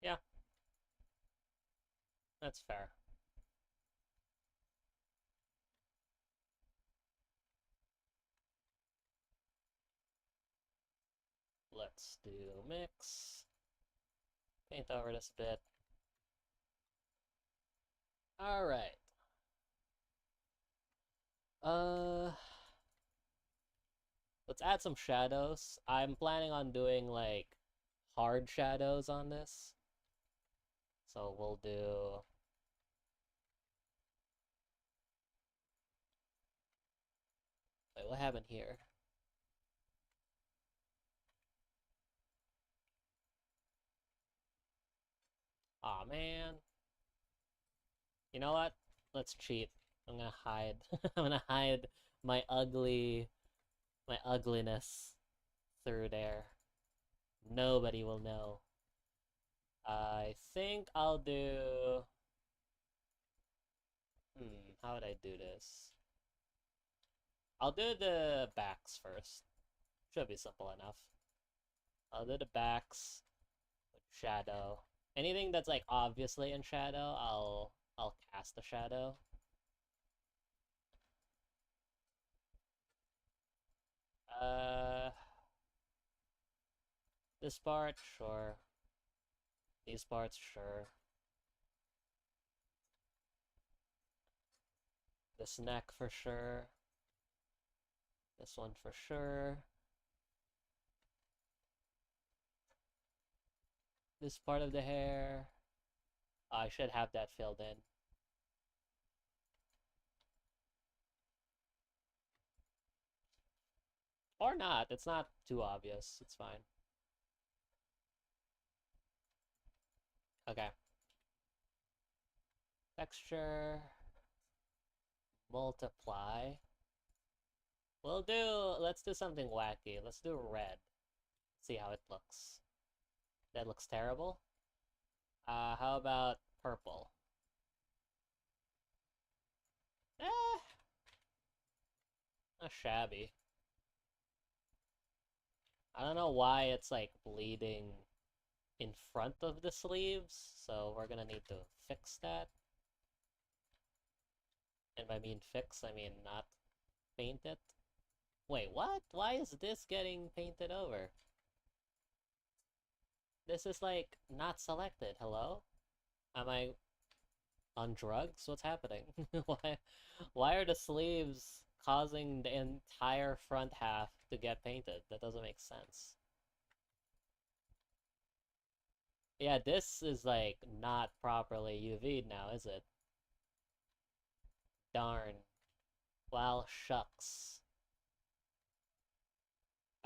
Yeah, that's fair. Let's do mix. Paint over this bit. Alright. Uh, let's add some shadows. I'm planning on doing, like, hard shadows on this. So we'll do... Wait, what happened here? Aw, man. You know what? Let's cheat. I'm gonna hide. I'm gonna hide my ugliness through there. Nobody will know. I think I'll do... how would I do this? I'll do the backs first. Should be simple enough. I'll do the backs with shadow. Anything that's like obviously in shadow, I'll cast a shadow. Uh, this part, sure. These parts, sure. This neck for sure. This one for sure. This part of the hair. I should have that filled in. Or not. It's not too obvious. It's fine. Okay. Texture. Multiply. Let's do something wacky. Let's do red. See how it looks. That looks terrible. How about purple? Eh, not shabby. I don't know why it's like bleeding in front of the sleeves, so we're gonna need to fix that. And by mean fix, I mean not paint it. Wait, what? Why is this getting painted over? This is like not selected. Hello? Am I on drugs? What's happening? Why are the sleeves causing the entire front half to get painted? That doesn't make sense. Yeah, this is like not properly UV'd now, is it? Darn. Well, shucks.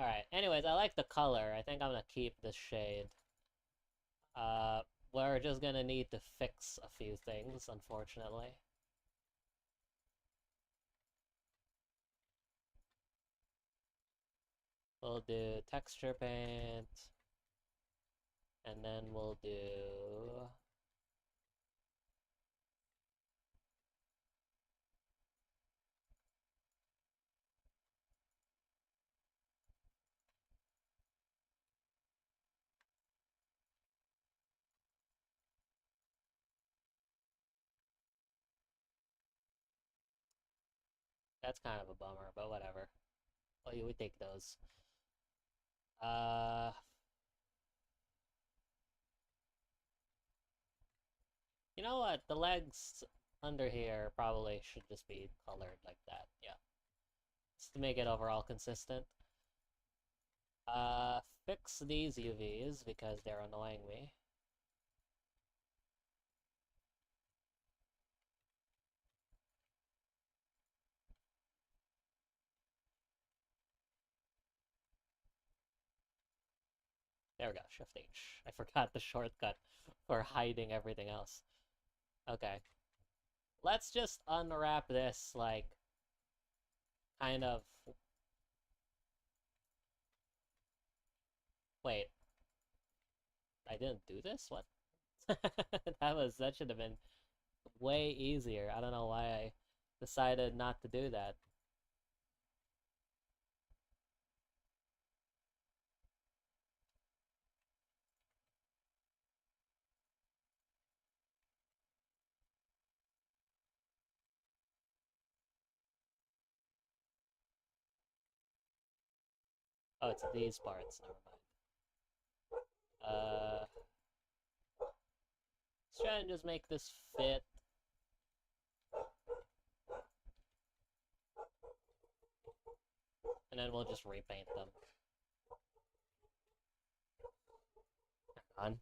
Alright, anyways, I like the color. I think I'm gonna keep this shade. Uh, we're just gonna need to fix a few things, unfortunately. We'll do texture paint, and then we'll do... That's kind of a bummer, but whatever. Well, we take those. Uh, you know what? The legs under here probably should just be colored like that. Yeah. Just to make it overall consistent. Fix these UVs because they're annoying me. There we go, Shift H. I forgot the shortcut for hiding everything else. Okay. Let's just unwrap this, like, kind of... Wait. I didn't do this? What? That should have been way easier. I don't know why I decided not to do that. Oh, it's these parts. Never mind. Let's try and just make this fit. And then we'll just repaint them. Hang on.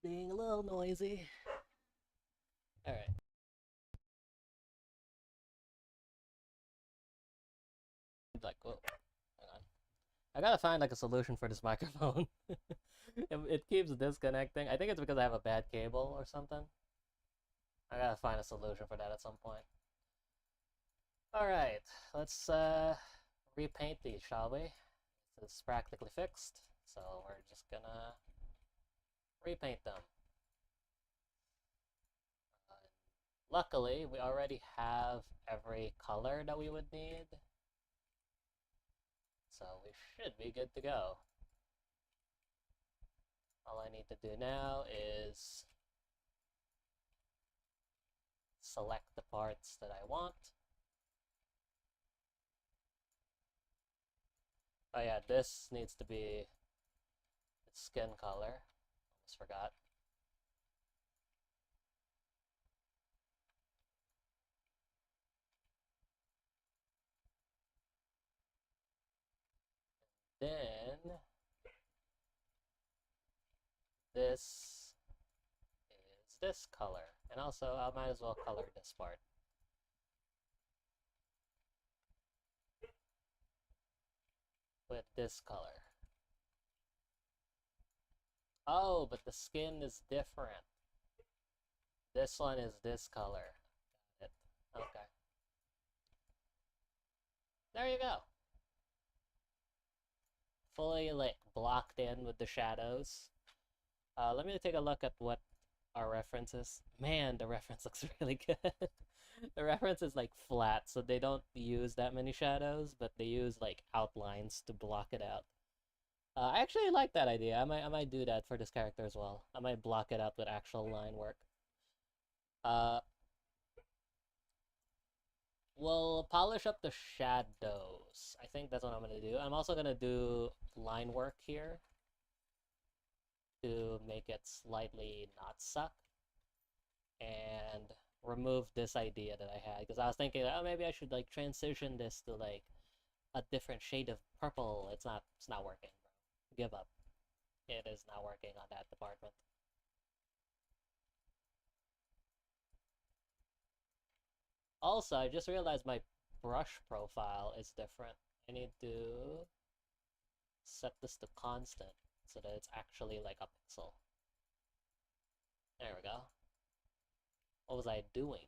Being a little noisy. Alright. Like, whoa. Hang on. I gotta find like a solution for this microphone. it keeps disconnecting. I think it's because I have a bad cable or something. I gotta find a solution for that at some point. Alright, let's repaint these, shall we? It's practically fixed, so we're just gonna repaint them. Luckily, we already have every color that we would need, so we should be good to go. All I need to do now is select the parts that I want. Oh yeah, this needs to be the skin color. Almost forgot. Then this is this color. And also, I might as well color this part. With this color. Oh, but the skin is different. This one is this color. Got it. Okay. There you go. Fully like blocked in with the shadows. Let me take a look at what our reference is. Man, the reference looks really good. The reference is like flat, so they don't use that many shadows, but they use like outlines to block it out. I actually like that idea. I might do that for this character as well. I might block it out with actual line work. We'll polish up the shadows. I think that's what I'm gonna do. I'm also gonna do line work here to make it slightly not suck and remove this idea that I had, because I was thinking, oh, maybe I should like transition this to like a different shade of purple. It's not working, bro. Give up. It is not working on that department. Also, I just realized my brush profile is different. I need to set this to constant so that it's actually like a pixel. There we go. What was I doing?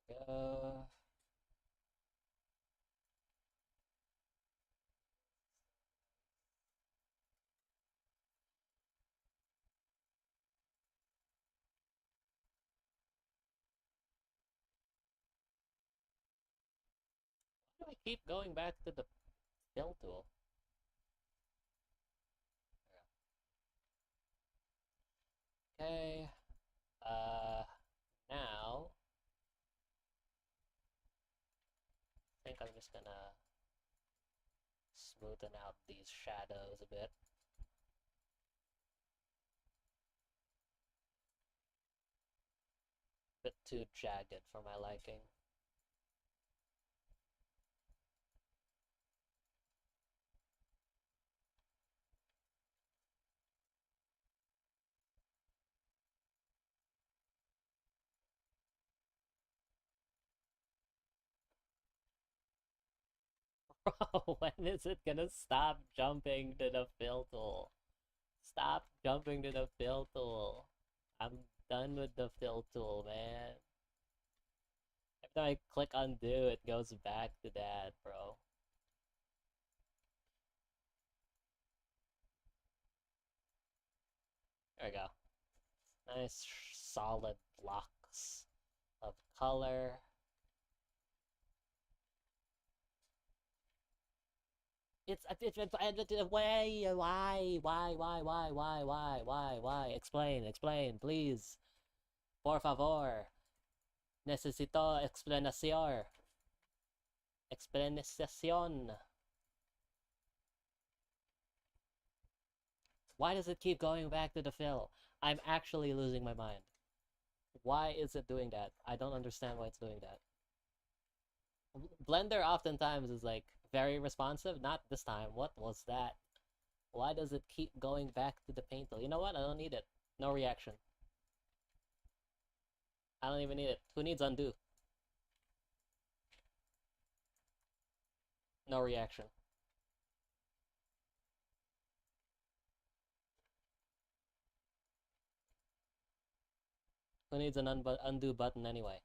Go. do I keep going back to the fill tool? Okay. Now I think I'm just gonna smoothen out these shadows a bit. Bit too jagged for my liking. Bro, when is it gonna stop jumping to the fill tool? Stop jumping to the fill tool. I'm done with the fill tool, man. Every time I click undo, it goes back to that, bro. There we go. Nice solid blocks of color. It's why? Explain, please. Por favor. Necesito explanación. Explanación. Why does it keep going back to the fill? I'm actually losing my mind. Why is it doing that? I don't understand why it's doing that. Blender oftentimes is like very responsive. Not this time. What was that? Why does it keep going back to the paint tool? You know what? I don't need it. No reaction. I don't even need it. Who needs undo? No reaction. Who needs an undo button anyway?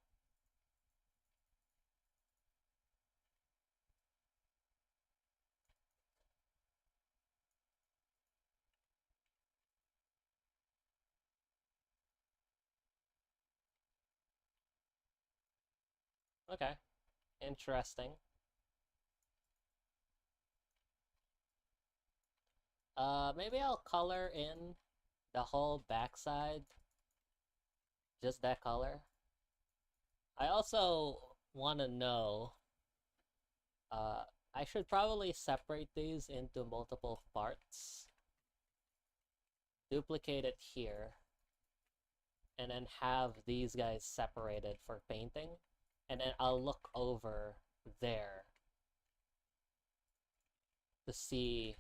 Okay. Interesting. Maybe I'll color in the whole backside. Just that color. I also want to know, I should probably separate these into multiple parts. Duplicate it here. And then have these guys separated for painting. And then I'll look over there to see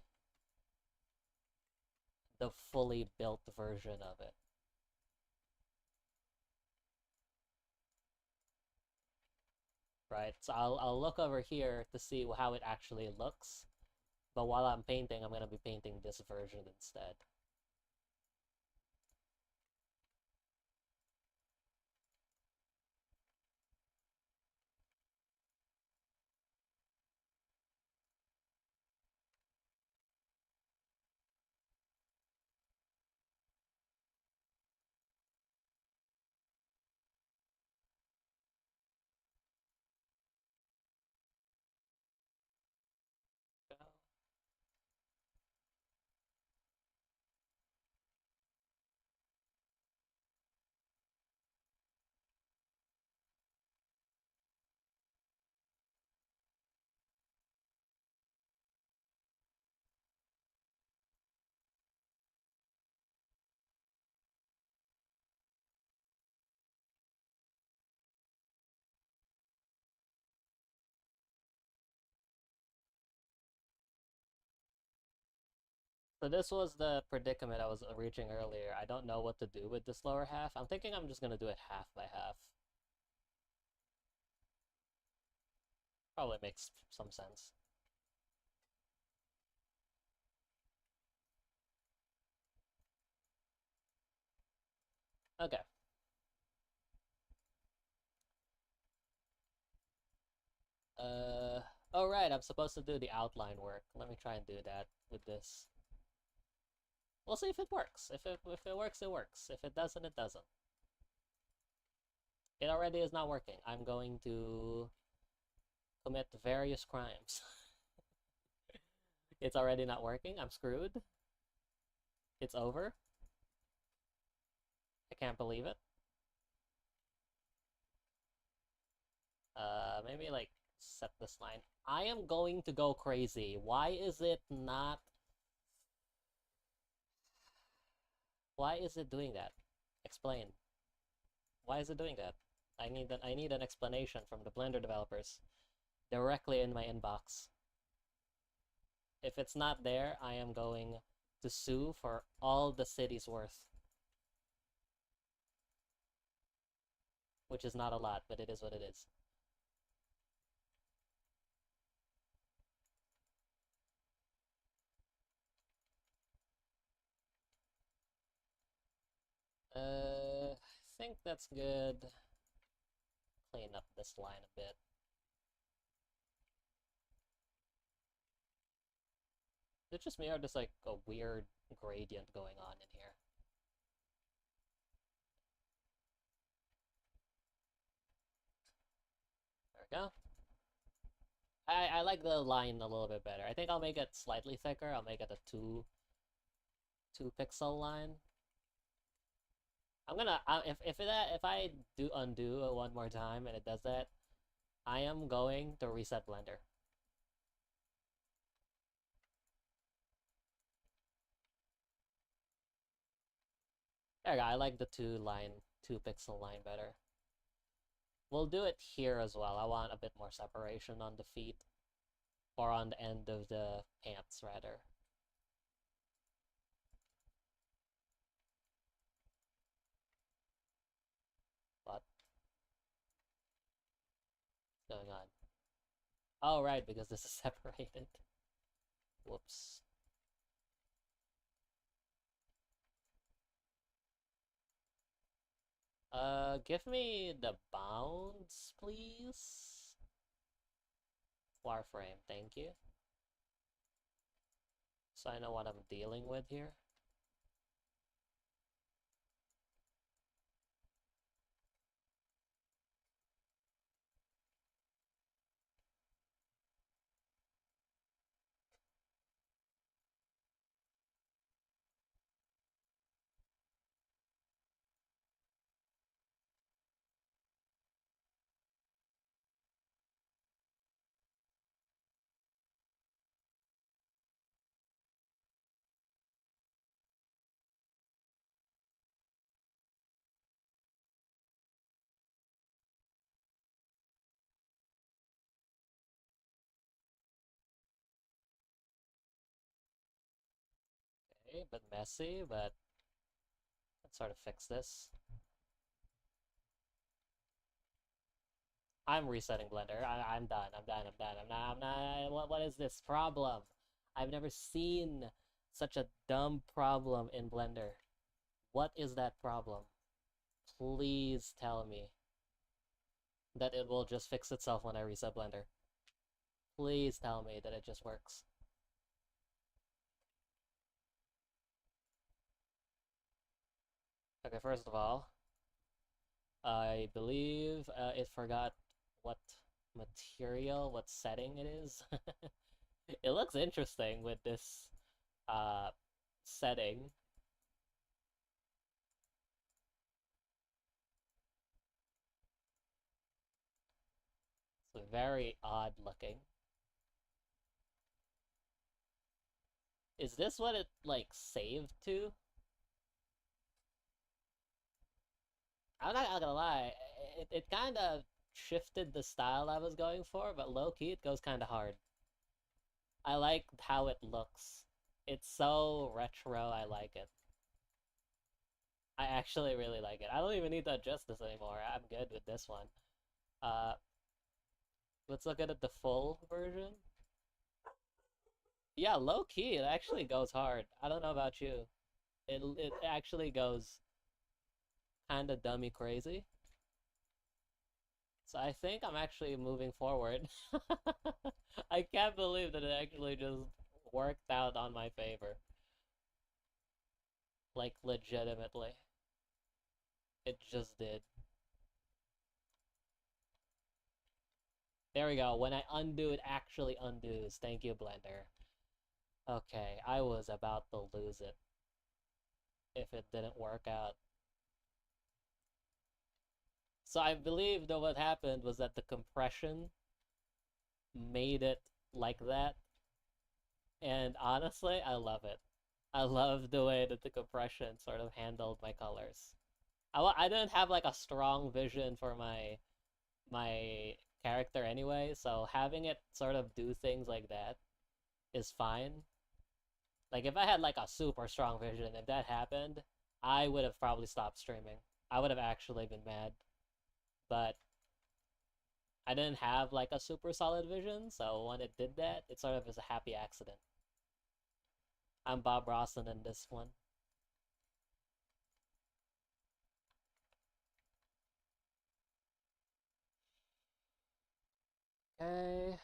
the fully built version of it. Right, so I'll look over here to see how it actually looks, but while I'm painting, I'm gonna be painting this version instead. So this was the predicament I was reaching earlier. I don't know what to do with this lower half. I'm thinking I'm just gonna do it half by half. Probably makes some sense. Okay. Oh right, I'm supposed to do the outline work. Let me try and do that with this. We'll see if it works. If it works, it works. If it doesn't, it doesn't. It already is not working. I'm going to commit various crimes. It's already not working. I'm screwed. It's over. I can't believe it. Maybe like set this line. I am going to go crazy. Why is it not? Why is it doing that? Explain. Why is it doing that? I need an explanation from the Blender developers directly in my inbox. If it's not there, I am going to sue for all the city's worth. Which is not a lot, but it is what it is. I think that's good. Clean up this line a bit. Is it just me or just like a weird gradient going on in here? There we go. I like the line a little bit better. I think I'll make it slightly thicker. I'll make it a 2 pixel line. I'm gonna if I do undo it one more time and it does that, I am going to reset Blender. There we go. I like the 2 pixel line better. We'll do it here as well. I want a bit more separation on the feet, or on the end of the pants rather. What's going on? Oh, right, because this is separated. Whoops. Give me the bounds, please. Wireframe, thank you. So I know what I'm dealing with here. Okay, but messy, but let's sort of fix this. I'm resetting Blender. I'm done. I'm done. I'm done. I'm not. What is this problem? I've never seen such a dumb problem in Blender. What is that problem? Please tell me that it will just fix itself when I reset Blender. Please tell me that it just works. Okay, first of all, I believe it forgot what material, what setting it is. It looks interesting with this setting. It's very odd looking. Is this what it like saved to? I'm not gonna lie, it kind of shifted the style I was going for, but low-key it goes kind of hard. I like how it looks. It's so retro, I like it. I actually really like it. I don't even need to adjust this anymore. I'm good with this one. Uh, let's look at it the full version. Yeah, low-key, it actually goes hard. I don't know about you. It actually goes kind of dummy crazy. So I think I'm actually moving forward. I can't believe that it actually just worked out on my favor. Like, legitimately. It just did. There we go. When I undo, it actually undoes. Thank you, Blender. Okay, I was about to lose it if it didn't work out. So I believe that what happened was that the compression made it like that. And honestly, I love it. I love the way that the compression sort of handled my colors. I didn't have like a strong vision for my character anyway, so having it sort of do things like that is fine. Like if I had like a super strong vision, if that happened, I would have probably stopped streaming. I would have actually been mad. But I didn't have like a super solid vision, so when it did that, it sort of was a happy accident. I'm Bob Rossen in this one. Okay.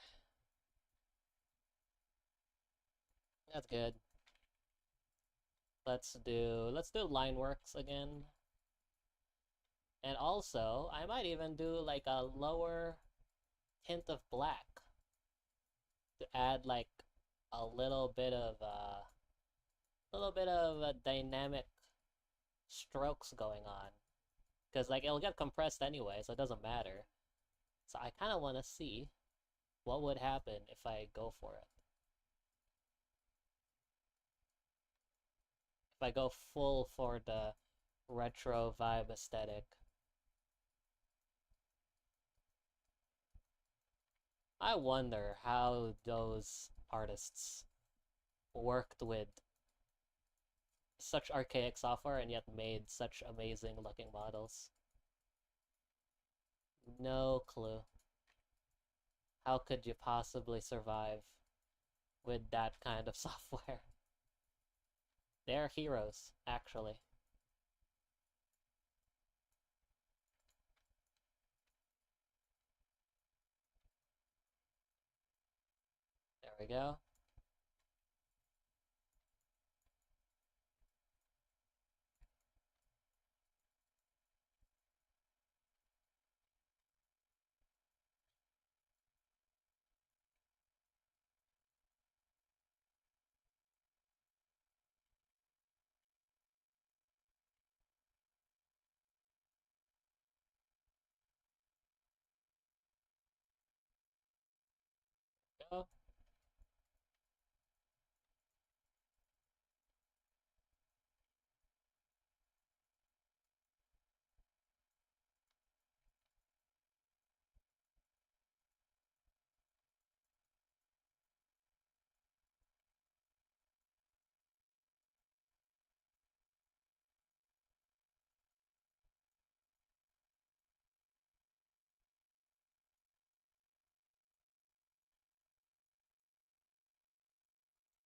That's good. Let's do Lineworks again. And also, I might even do like a lower hint of black to add like a little bit of dynamic strokes going on. Because like it'll get compressed anyway, so it doesn't matter. So I kind of want to see what would happen if I go for it. If I go full for the retro vibe aesthetic. I wonder how those artists worked with such archaic software and yet made such amazing looking models. No clue. How could you possibly survive with that kind of software? They're heroes, actually. There we go. Go.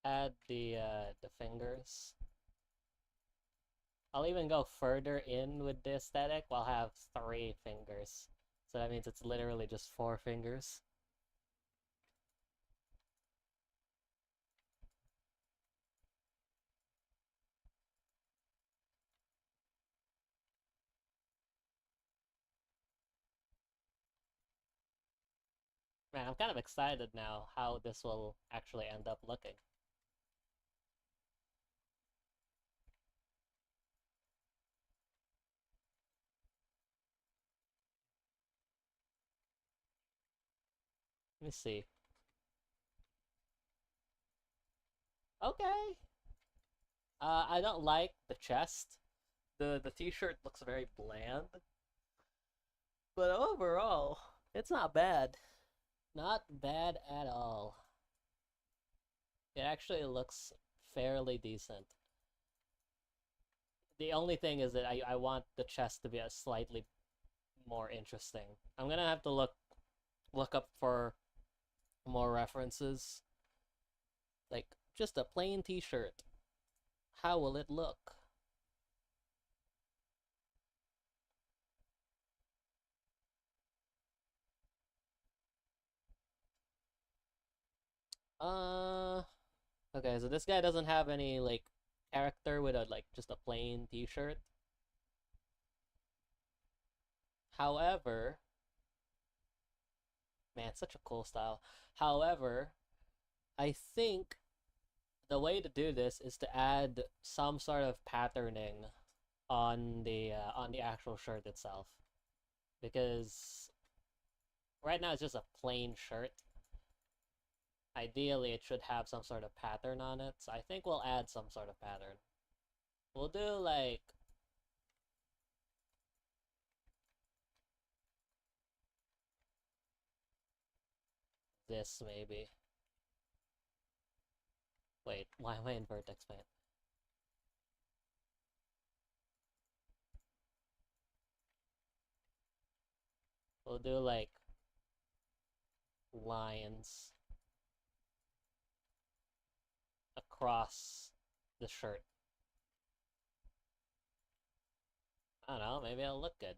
Add the fingers. I'll even go further in with the aesthetic. I'll have 3 fingers. So that means it's literally just 4 fingers. Man, I'm kind of excited now how this will actually end up looking. Let me see. Okay. I don't like the chest. The t-shirt looks very bland. But overall, it's not bad. Not bad at all. It actually looks fairly decent. The only thing is that I want the chest to be a slightly more interesting. I'm gonna have to look up for more references. Like, just a plain t-shirt. How will it look? Uh, okay, so this guy doesn't have any, like, character with a, like, just a plain t-shirt. However, Man, such a cool style. However, I think the way to do this is to add some sort of patterning on the actual shirt itself, because right now it's just a plain shirt. Ideally, it should have some sort of pattern on it, so I think we'll add some sort of pattern. We'll do like this maybe. Wait, why am I in vertex paint? We'll do like lines across the shirt. I don't know, maybe it'll look good.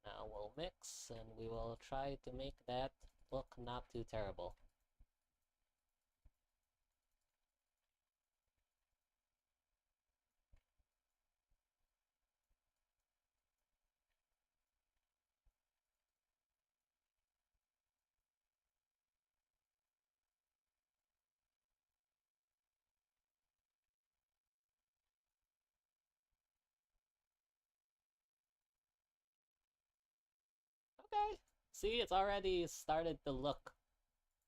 Now we'll mix and we will try to make that look not too terrible. Okay. See, it's already started to look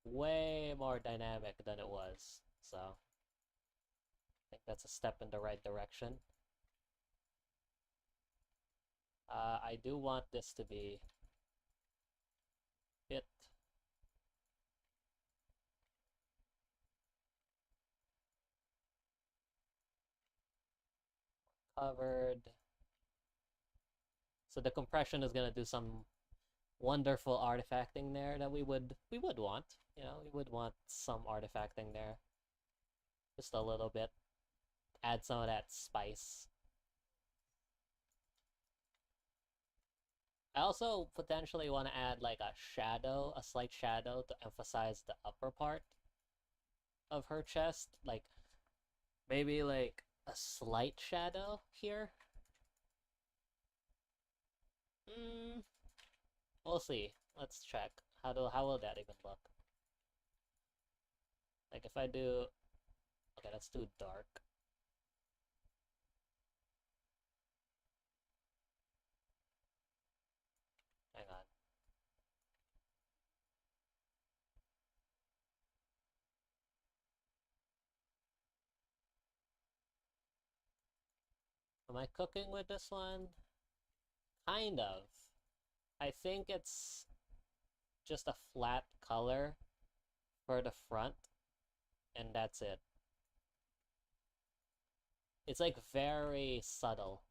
way more dynamic than it was. So, I think that's a step in the right direction. I do want this to be fit. Covered. So the compression is gonna do some wonderful artifacting there that we would want. You know, we would want some artifacting there. Just a little bit. Add some of that spice. I also potentially want to add like a slight shadow to emphasize the upper part of her chest. Like maybe like a slight shadow here. We'll see. Let's check. How will that even look? Like if I do, okay, let's do dark. Hang on. Am I cooking with this one? Kind of. I think it's just a flat color for the front, and that's it. It's like very subtle.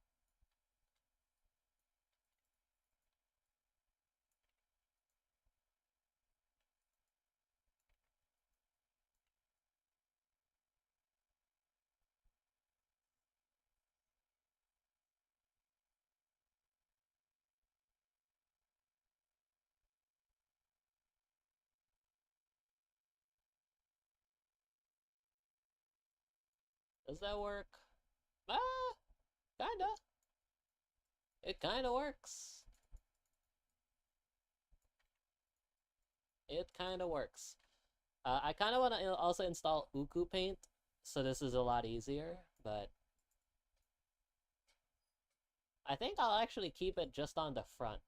Does that work? Ah, kinda. It kinda works. It kinda works. I kinda want to also install Uku Paint, so this is a lot easier, but I think I'll actually keep it just on the front.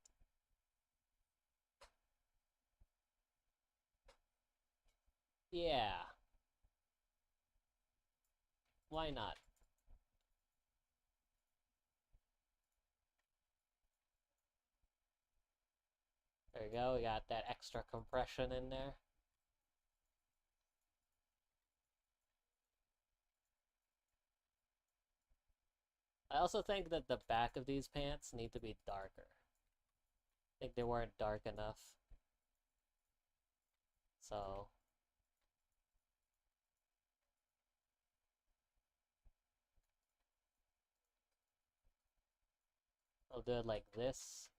Yeah. Why not? There you go, we got that extra compression in there. I also think that the back of these pants need to be darker. I think they weren't dark enough. So, I'll do it like this.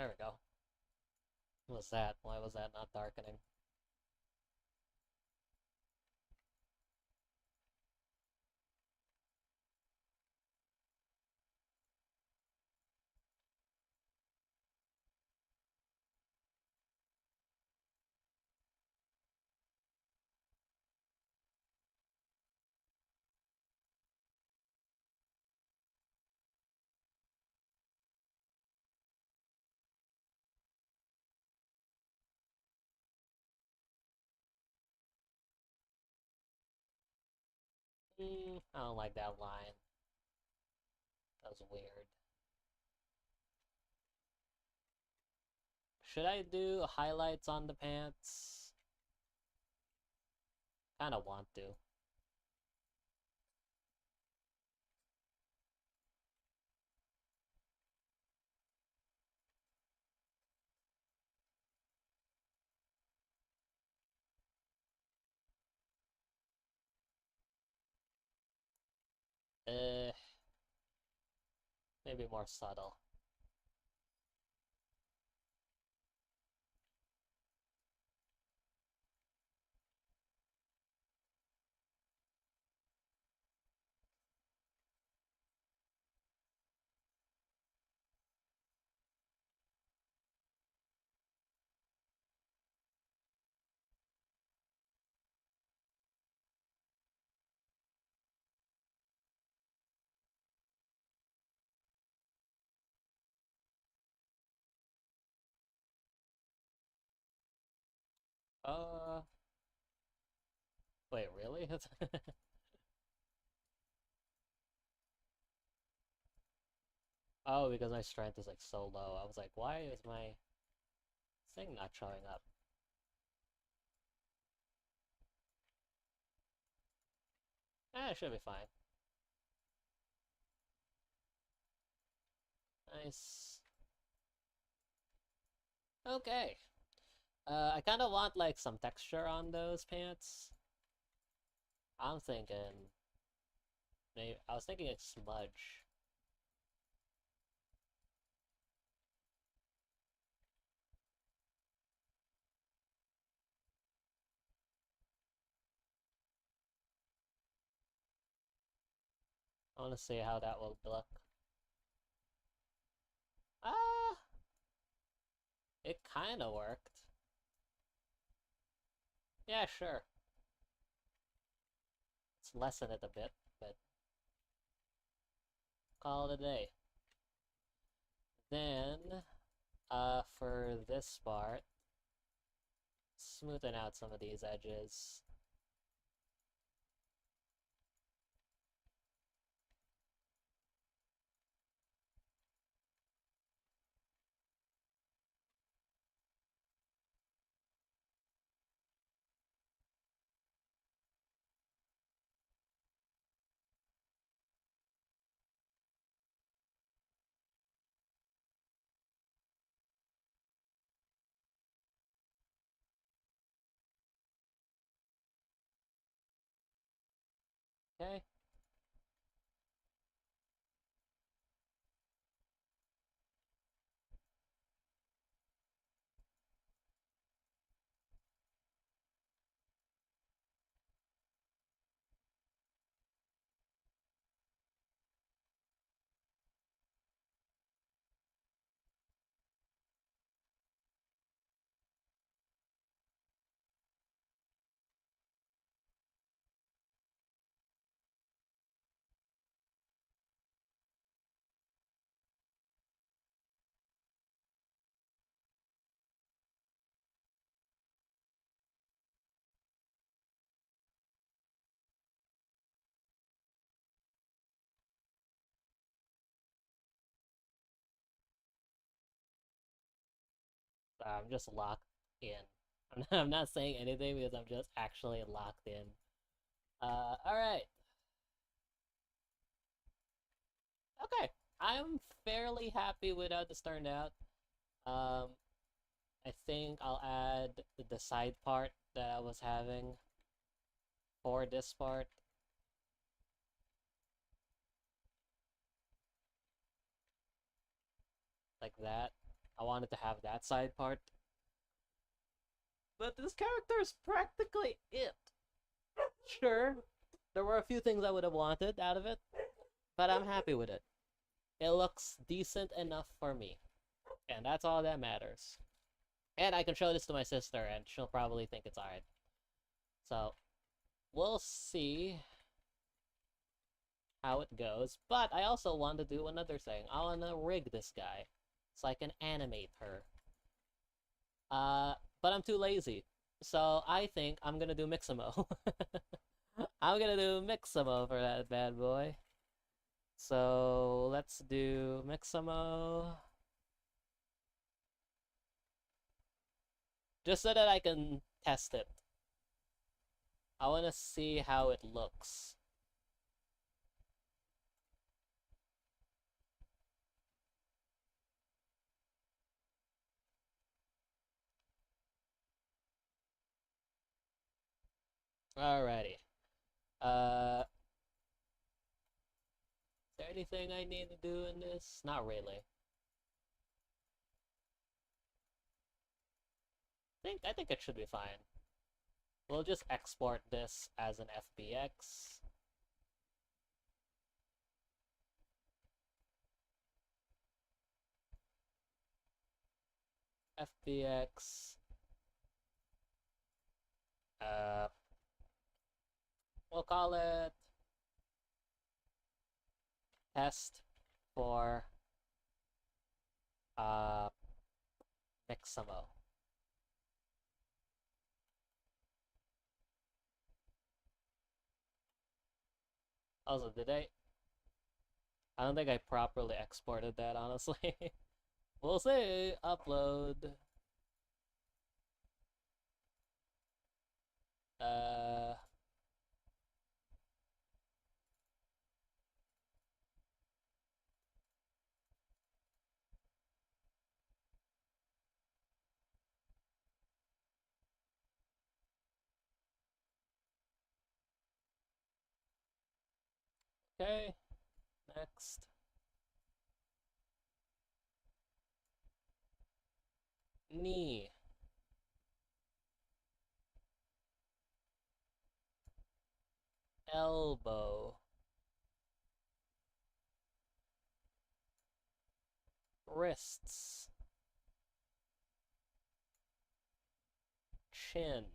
There we go. What was that? Why was that not darkening? I don't like that line. That was weird. Should I do highlights on the pants? Kinda want to. Uh, Maybe more subtle. Uh, Wait, really? Oh, because my strength is like so low. I was like, why is my thing not showing up? It should be fine. Nice. Okay. I kind of want like some texture on those pants. I'm thinking, maybe I was thinking a smudge. I want to see how that will look. Ah, it kind of worked. Yeah, sure. Let's lessen it a bit, but call it a day. Then, for this part, smoothing out some of these edges. Okay. I'm just locked in. I'm not saying anything because I'm just actually locked in. Alright. Okay. I'm fairly happy with how this turned out. Um, I think I'll add the side part that I was having for this part. Like that. I wanted to have that side part. But this character is practically it. Sure, there were a few things I would have wanted out of it, but I'm happy with it. It looks decent enough for me, and that's all that matters. And I can show this to my sister, and she'll probably think it's alright. So, we'll see how it goes. But I also want to do another thing. I want to rig this guy so I can animate her. But I'm too lazy. So I think I'm gonna do Mixamo. I'm gonna do Mixamo for that bad boy. So let's do Mixamo. Just so that I can test it. I want to see how it looks. Alrighty. Is there anything I need to do in this? Not really. I think it should be fine. We'll just export this as an FBX. FBX. We'll call it test for Mixamo. Also, I don't think I properly exported that, honestly. We'll say upload. Okay, next. Knee. Elbow. Wrists. Chin.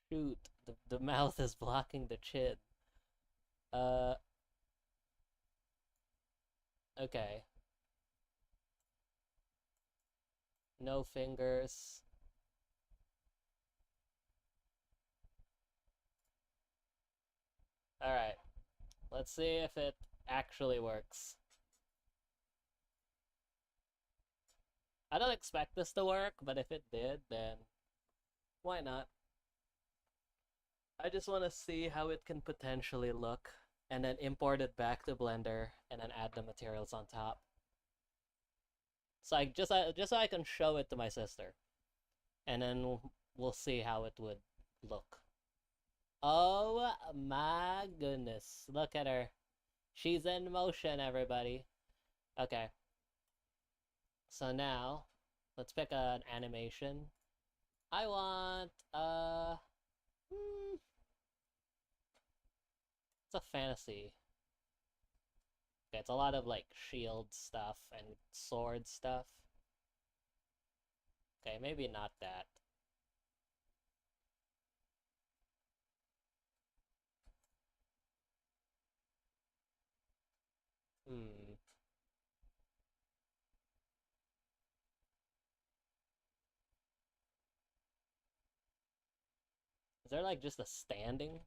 Shoot, the mouth is blocking the chin. Okay. No fingers. Alright. Let's see if it actually works. I don't expect this to work, but if it did, then why not? I just want to see how it can potentially look, and then import it back to Blender, and then add the materials on top. So just so I can show it to my sister, and then we'll see how it would look. Oh my goodness, look at her. She's in motion, everybody. Okay. So now, let's pick an animation. I want, it's a fantasy. Okay, it's a lot of, like, shield stuff and sword stuff. Okay, maybe not that. Hmm. Is there, like, just a standing?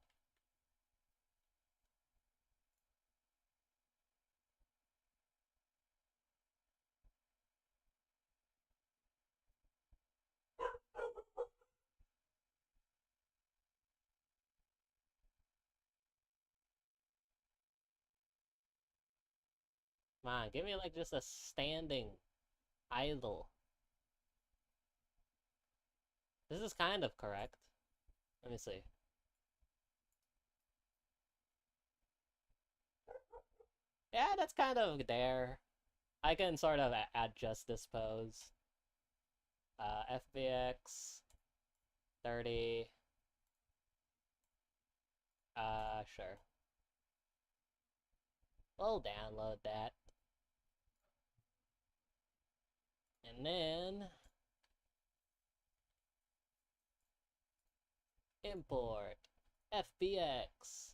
Come on, give me, like, just a standing idle. This is kind of correct. Let me see. Yeah, that's kind of there. I can sort of adjust this pose. FBX 30. Sure. We'll download that. And then import FBX.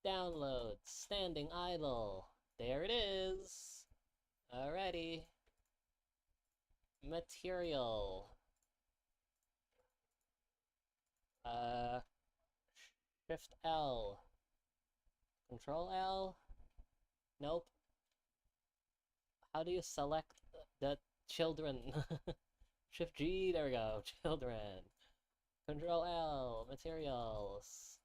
Download standing idle. There it is. Alrighty. Material. Shift L. Control L? Nope. How do you select the children? Shift G, there we go. Children. Control L. Materials.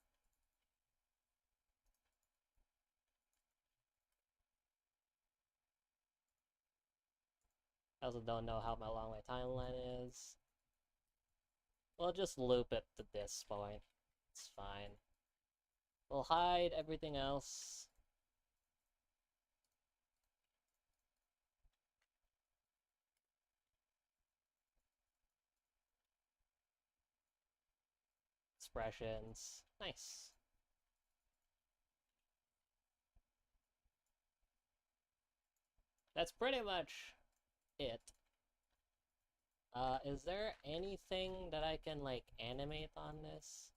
I also don't know how long my timeline is. We'll just loop it to this point. It's fine. We'll hide everything else. Expressions. Nice. That's pretty much it. Is there anything that I can, like, animate on this?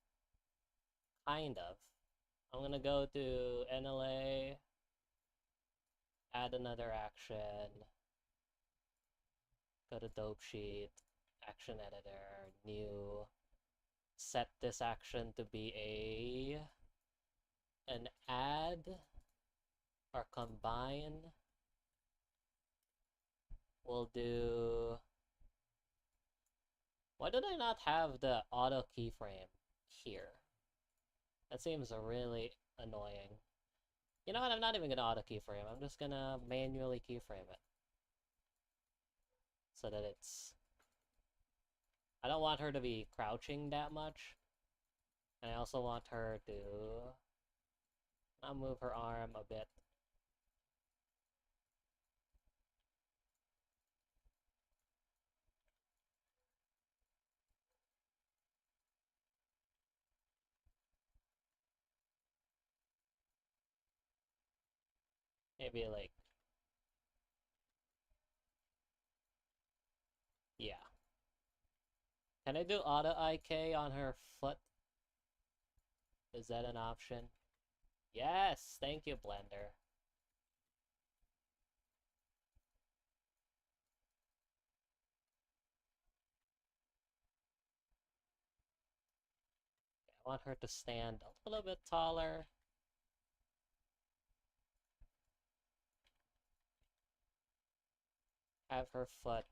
Kind of. I'm gonna go to NLA, add another action, go to dope sheet, action editor, new, set this action to be an add or combine. We'll do, why did I not have the auto keyframe here? That seems really annoying. You know what, I'm not even gonna auto keyframe, I'm just gonna manually keyframe it. So that it's... I don't want her to be crouching that much. And I also want her to... I'll move her arm a bit. Maybe like... Yeah. Can I do auto IK on her foot? Is that an option? Yes! Thank you, Blender. I want her to stand a little bit taller. Have her foot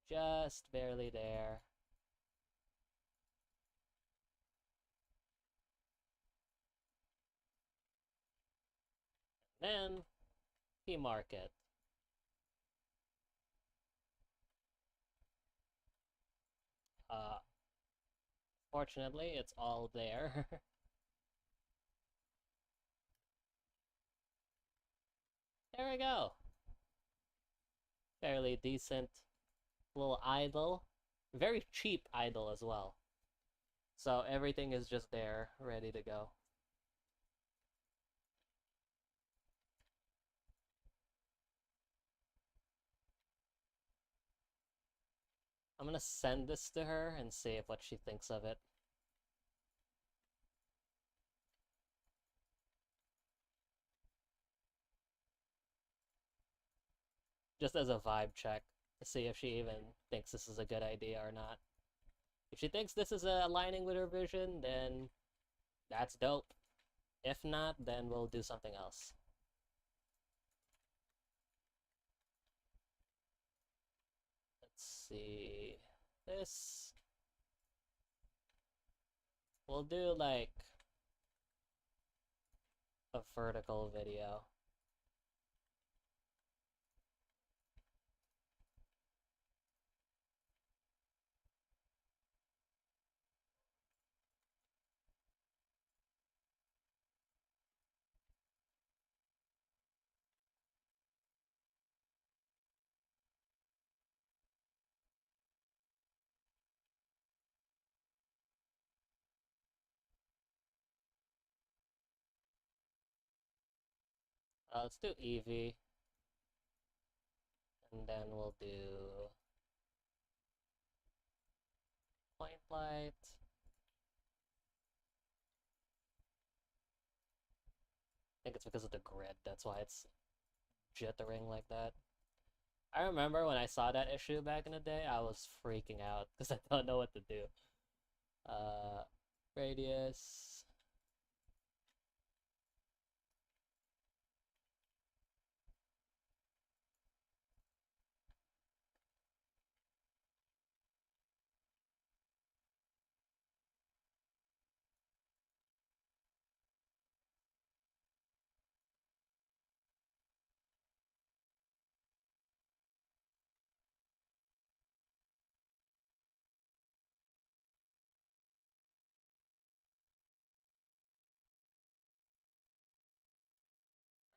just barely there. Then, key mark it. Fortunately, it's all there. There we go. Fairly decent little idle. Very cheap idle as well. So everything is just there, ready to go. I'm gonna send this to her and see what she thinks of it. Just as a vibe check to see if she even thinks this is a good idea or not. If she thinks this is aligning with her vision, then that's dope. If not, then we'll do something else. Let's see. This... We'll do like a vertical video. Let's do Eevee. And then we'll do Point Light. I think it's because of the grid, that's why it's jittering like that. I remember when I saw that issue back in the day, I was freaking out because I don't know what to do. Uh, Radius.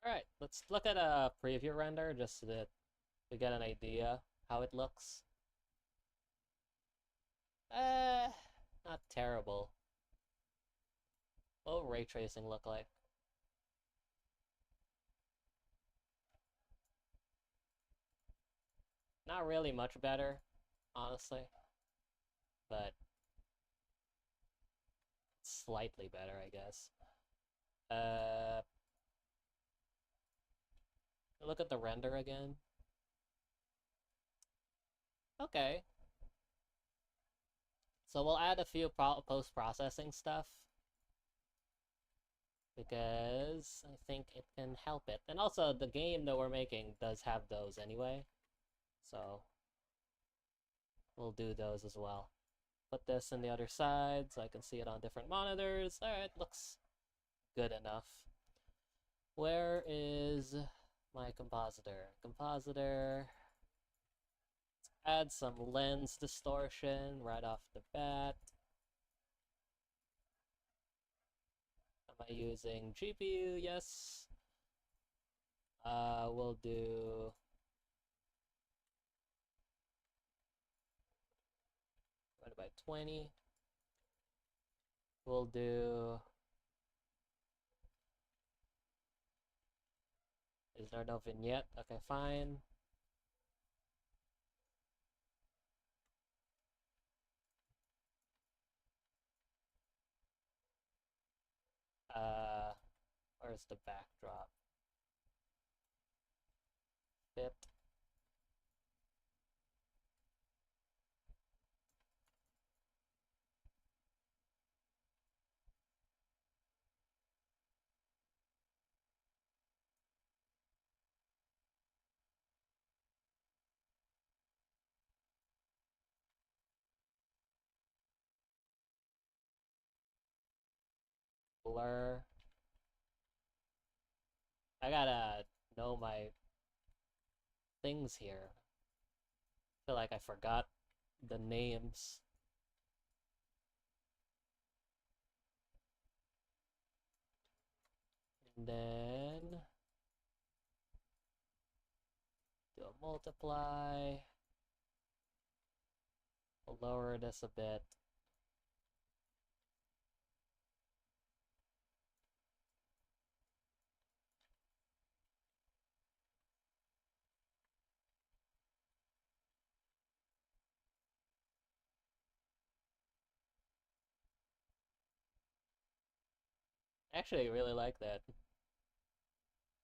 Alright, let's look at a preview render just so that we get an idea how it looks. Not terrible. What will ray tracing look like? Not really much better, honestly, but slightly better, I guess. Look at the render again. Okay. So we'll add a few post-processing stuff because I think it can help it. And also, the game that we're making does have those anyway, so we'll do those as well. Put this in the other side so I can see it on different monitors. Alright, looks good enough. Where is my compositor? Compositor. Add some lens distortion right off the bat. Am I using GPU? Yes. We'll do divided by 20. We'll do. Is there no vignette? Okay, fine. Where's the backdrop? Fit. Blur. I gotta know my things here. I feel like I forgot the names. And then do a multiply. We'll lower this a bit. Actually, I really like that.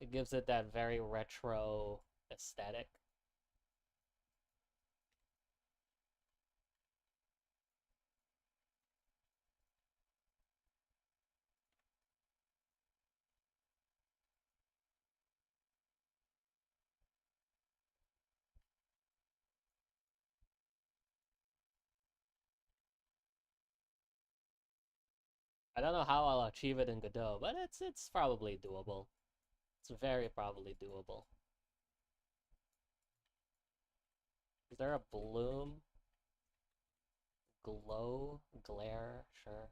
It gives it that very retro aesthetic. I don't know how I'll achieve it in Godot, but it's probably doable. It's very probably doable. Is there a bloom? Glow? Glare? Sure.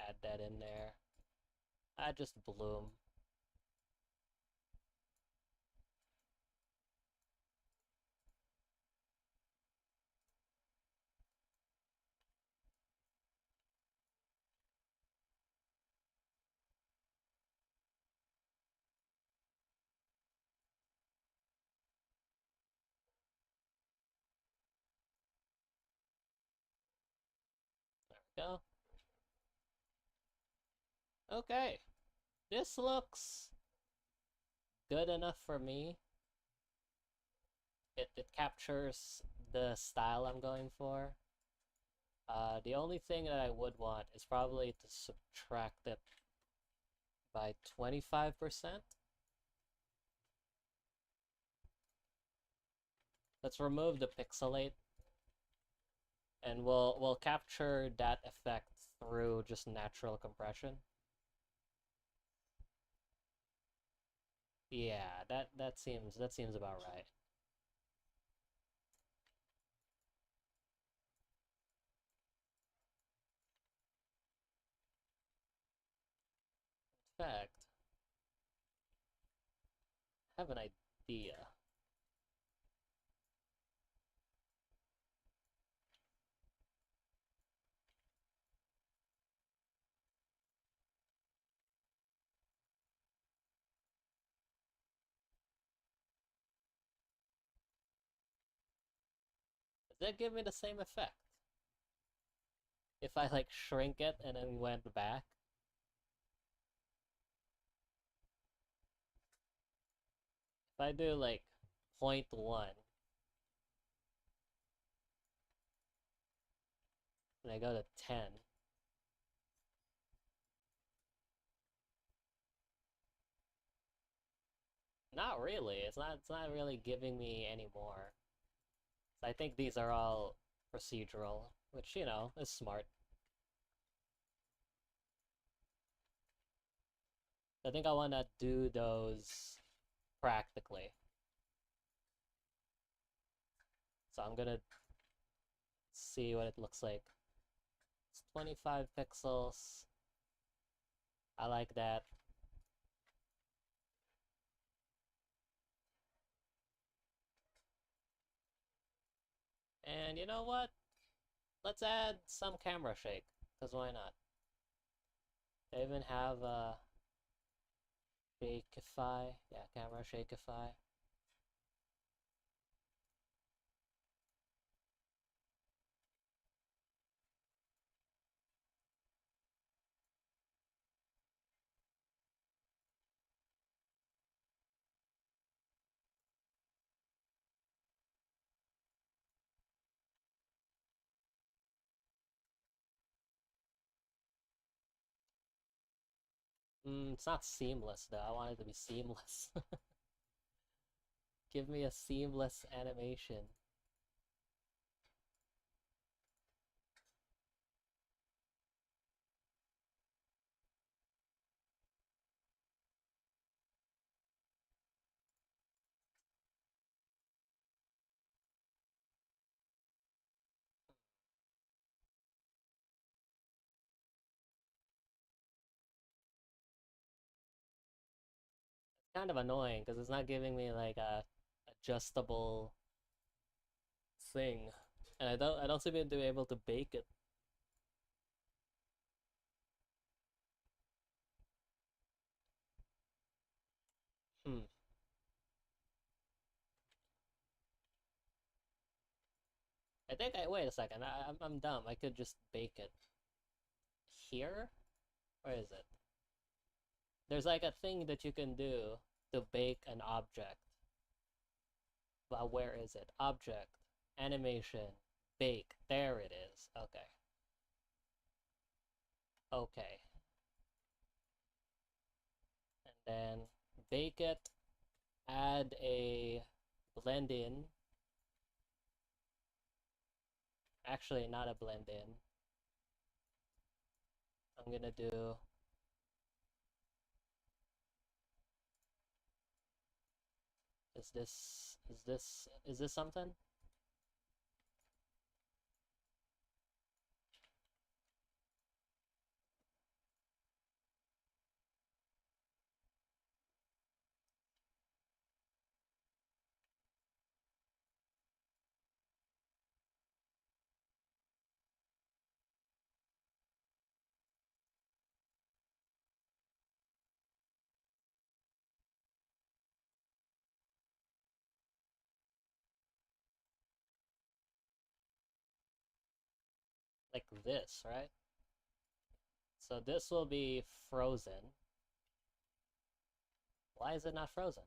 Add that in there. Add just bloom. Go. Okay. This looks good enough for me. It captures the style I'm going for. The only thing that I would want is probably to subtract it by 25%. Let's remove the pixelate, and we'll capture that effect through just natural compression. Yeah, that seems about right. In fact, I have an idea. Does that give me the same effect? If I like shrink it and then went back? If I do like 0.1 and I go to 10, not really. It's not really giving me any more. So I think these are all procedural, which, is smart. I think I want to do those practically. So I'm gonna see what it looks like. It's 25 pixels. I like that. And you know what? Let's add some camera shake, because why not? They even have Shakeify. Yeah, camera Shakeify. It's not seamless though. I want it to be seamless. Give me a seamless animation. Kind of annoying because it's not giving me like a adjustable thing, and I don't seem to be able to bake it. Hmm. I think I wait a second. I'm dumb. I could just bake it here. Where is it? There's like a thing that you can do to bake an object. But where is it? Object, animation, bake. There it is. Okay. Okay. And then bake it. Add a blend in. Actually, not a blend in. I'm gonna do is this something? Like this, right? So this will be frozen. Why is it not frozen?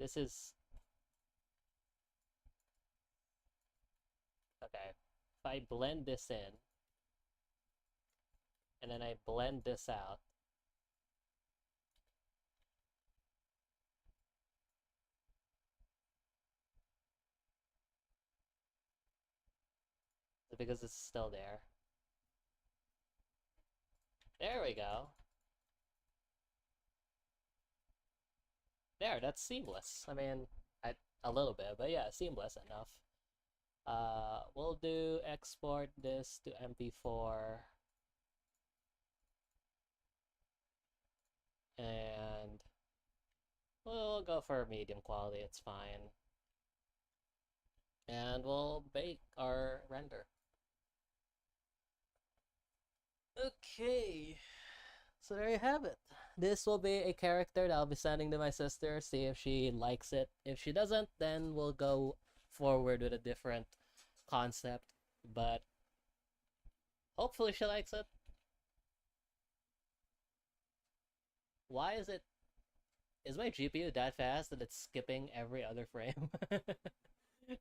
This is... Okay. If I blend this in, and then I blend this out, because it's still there. There we go. There, that's seamless. I mean, a little bit, but yeah, seamless enough. We'll do export this to MP4. And we'll go for medium quality, it's fine. And we'll bake our render. Okay, so there you have it. This will be a character that I'll be sending to my sister, see if she likes it. If she doesn't, then we'll go forward with a different concept. But hopefully she likes it. Why is it... Is my GPU that fast that it's skipping every other frame?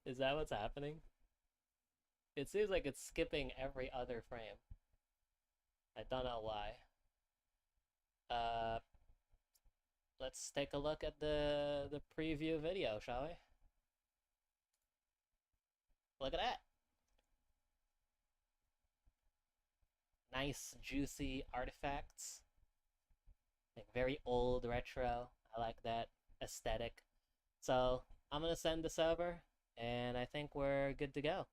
Is that what's happening? It seems like it's skipping every other frame. I don't know why. Let's take a look at the preview video, shall we? Look at that. Nice, juicy artifacts. Like very old, retro. I like that aesthetic. So I'm gonna send this over, and I think we're good to go.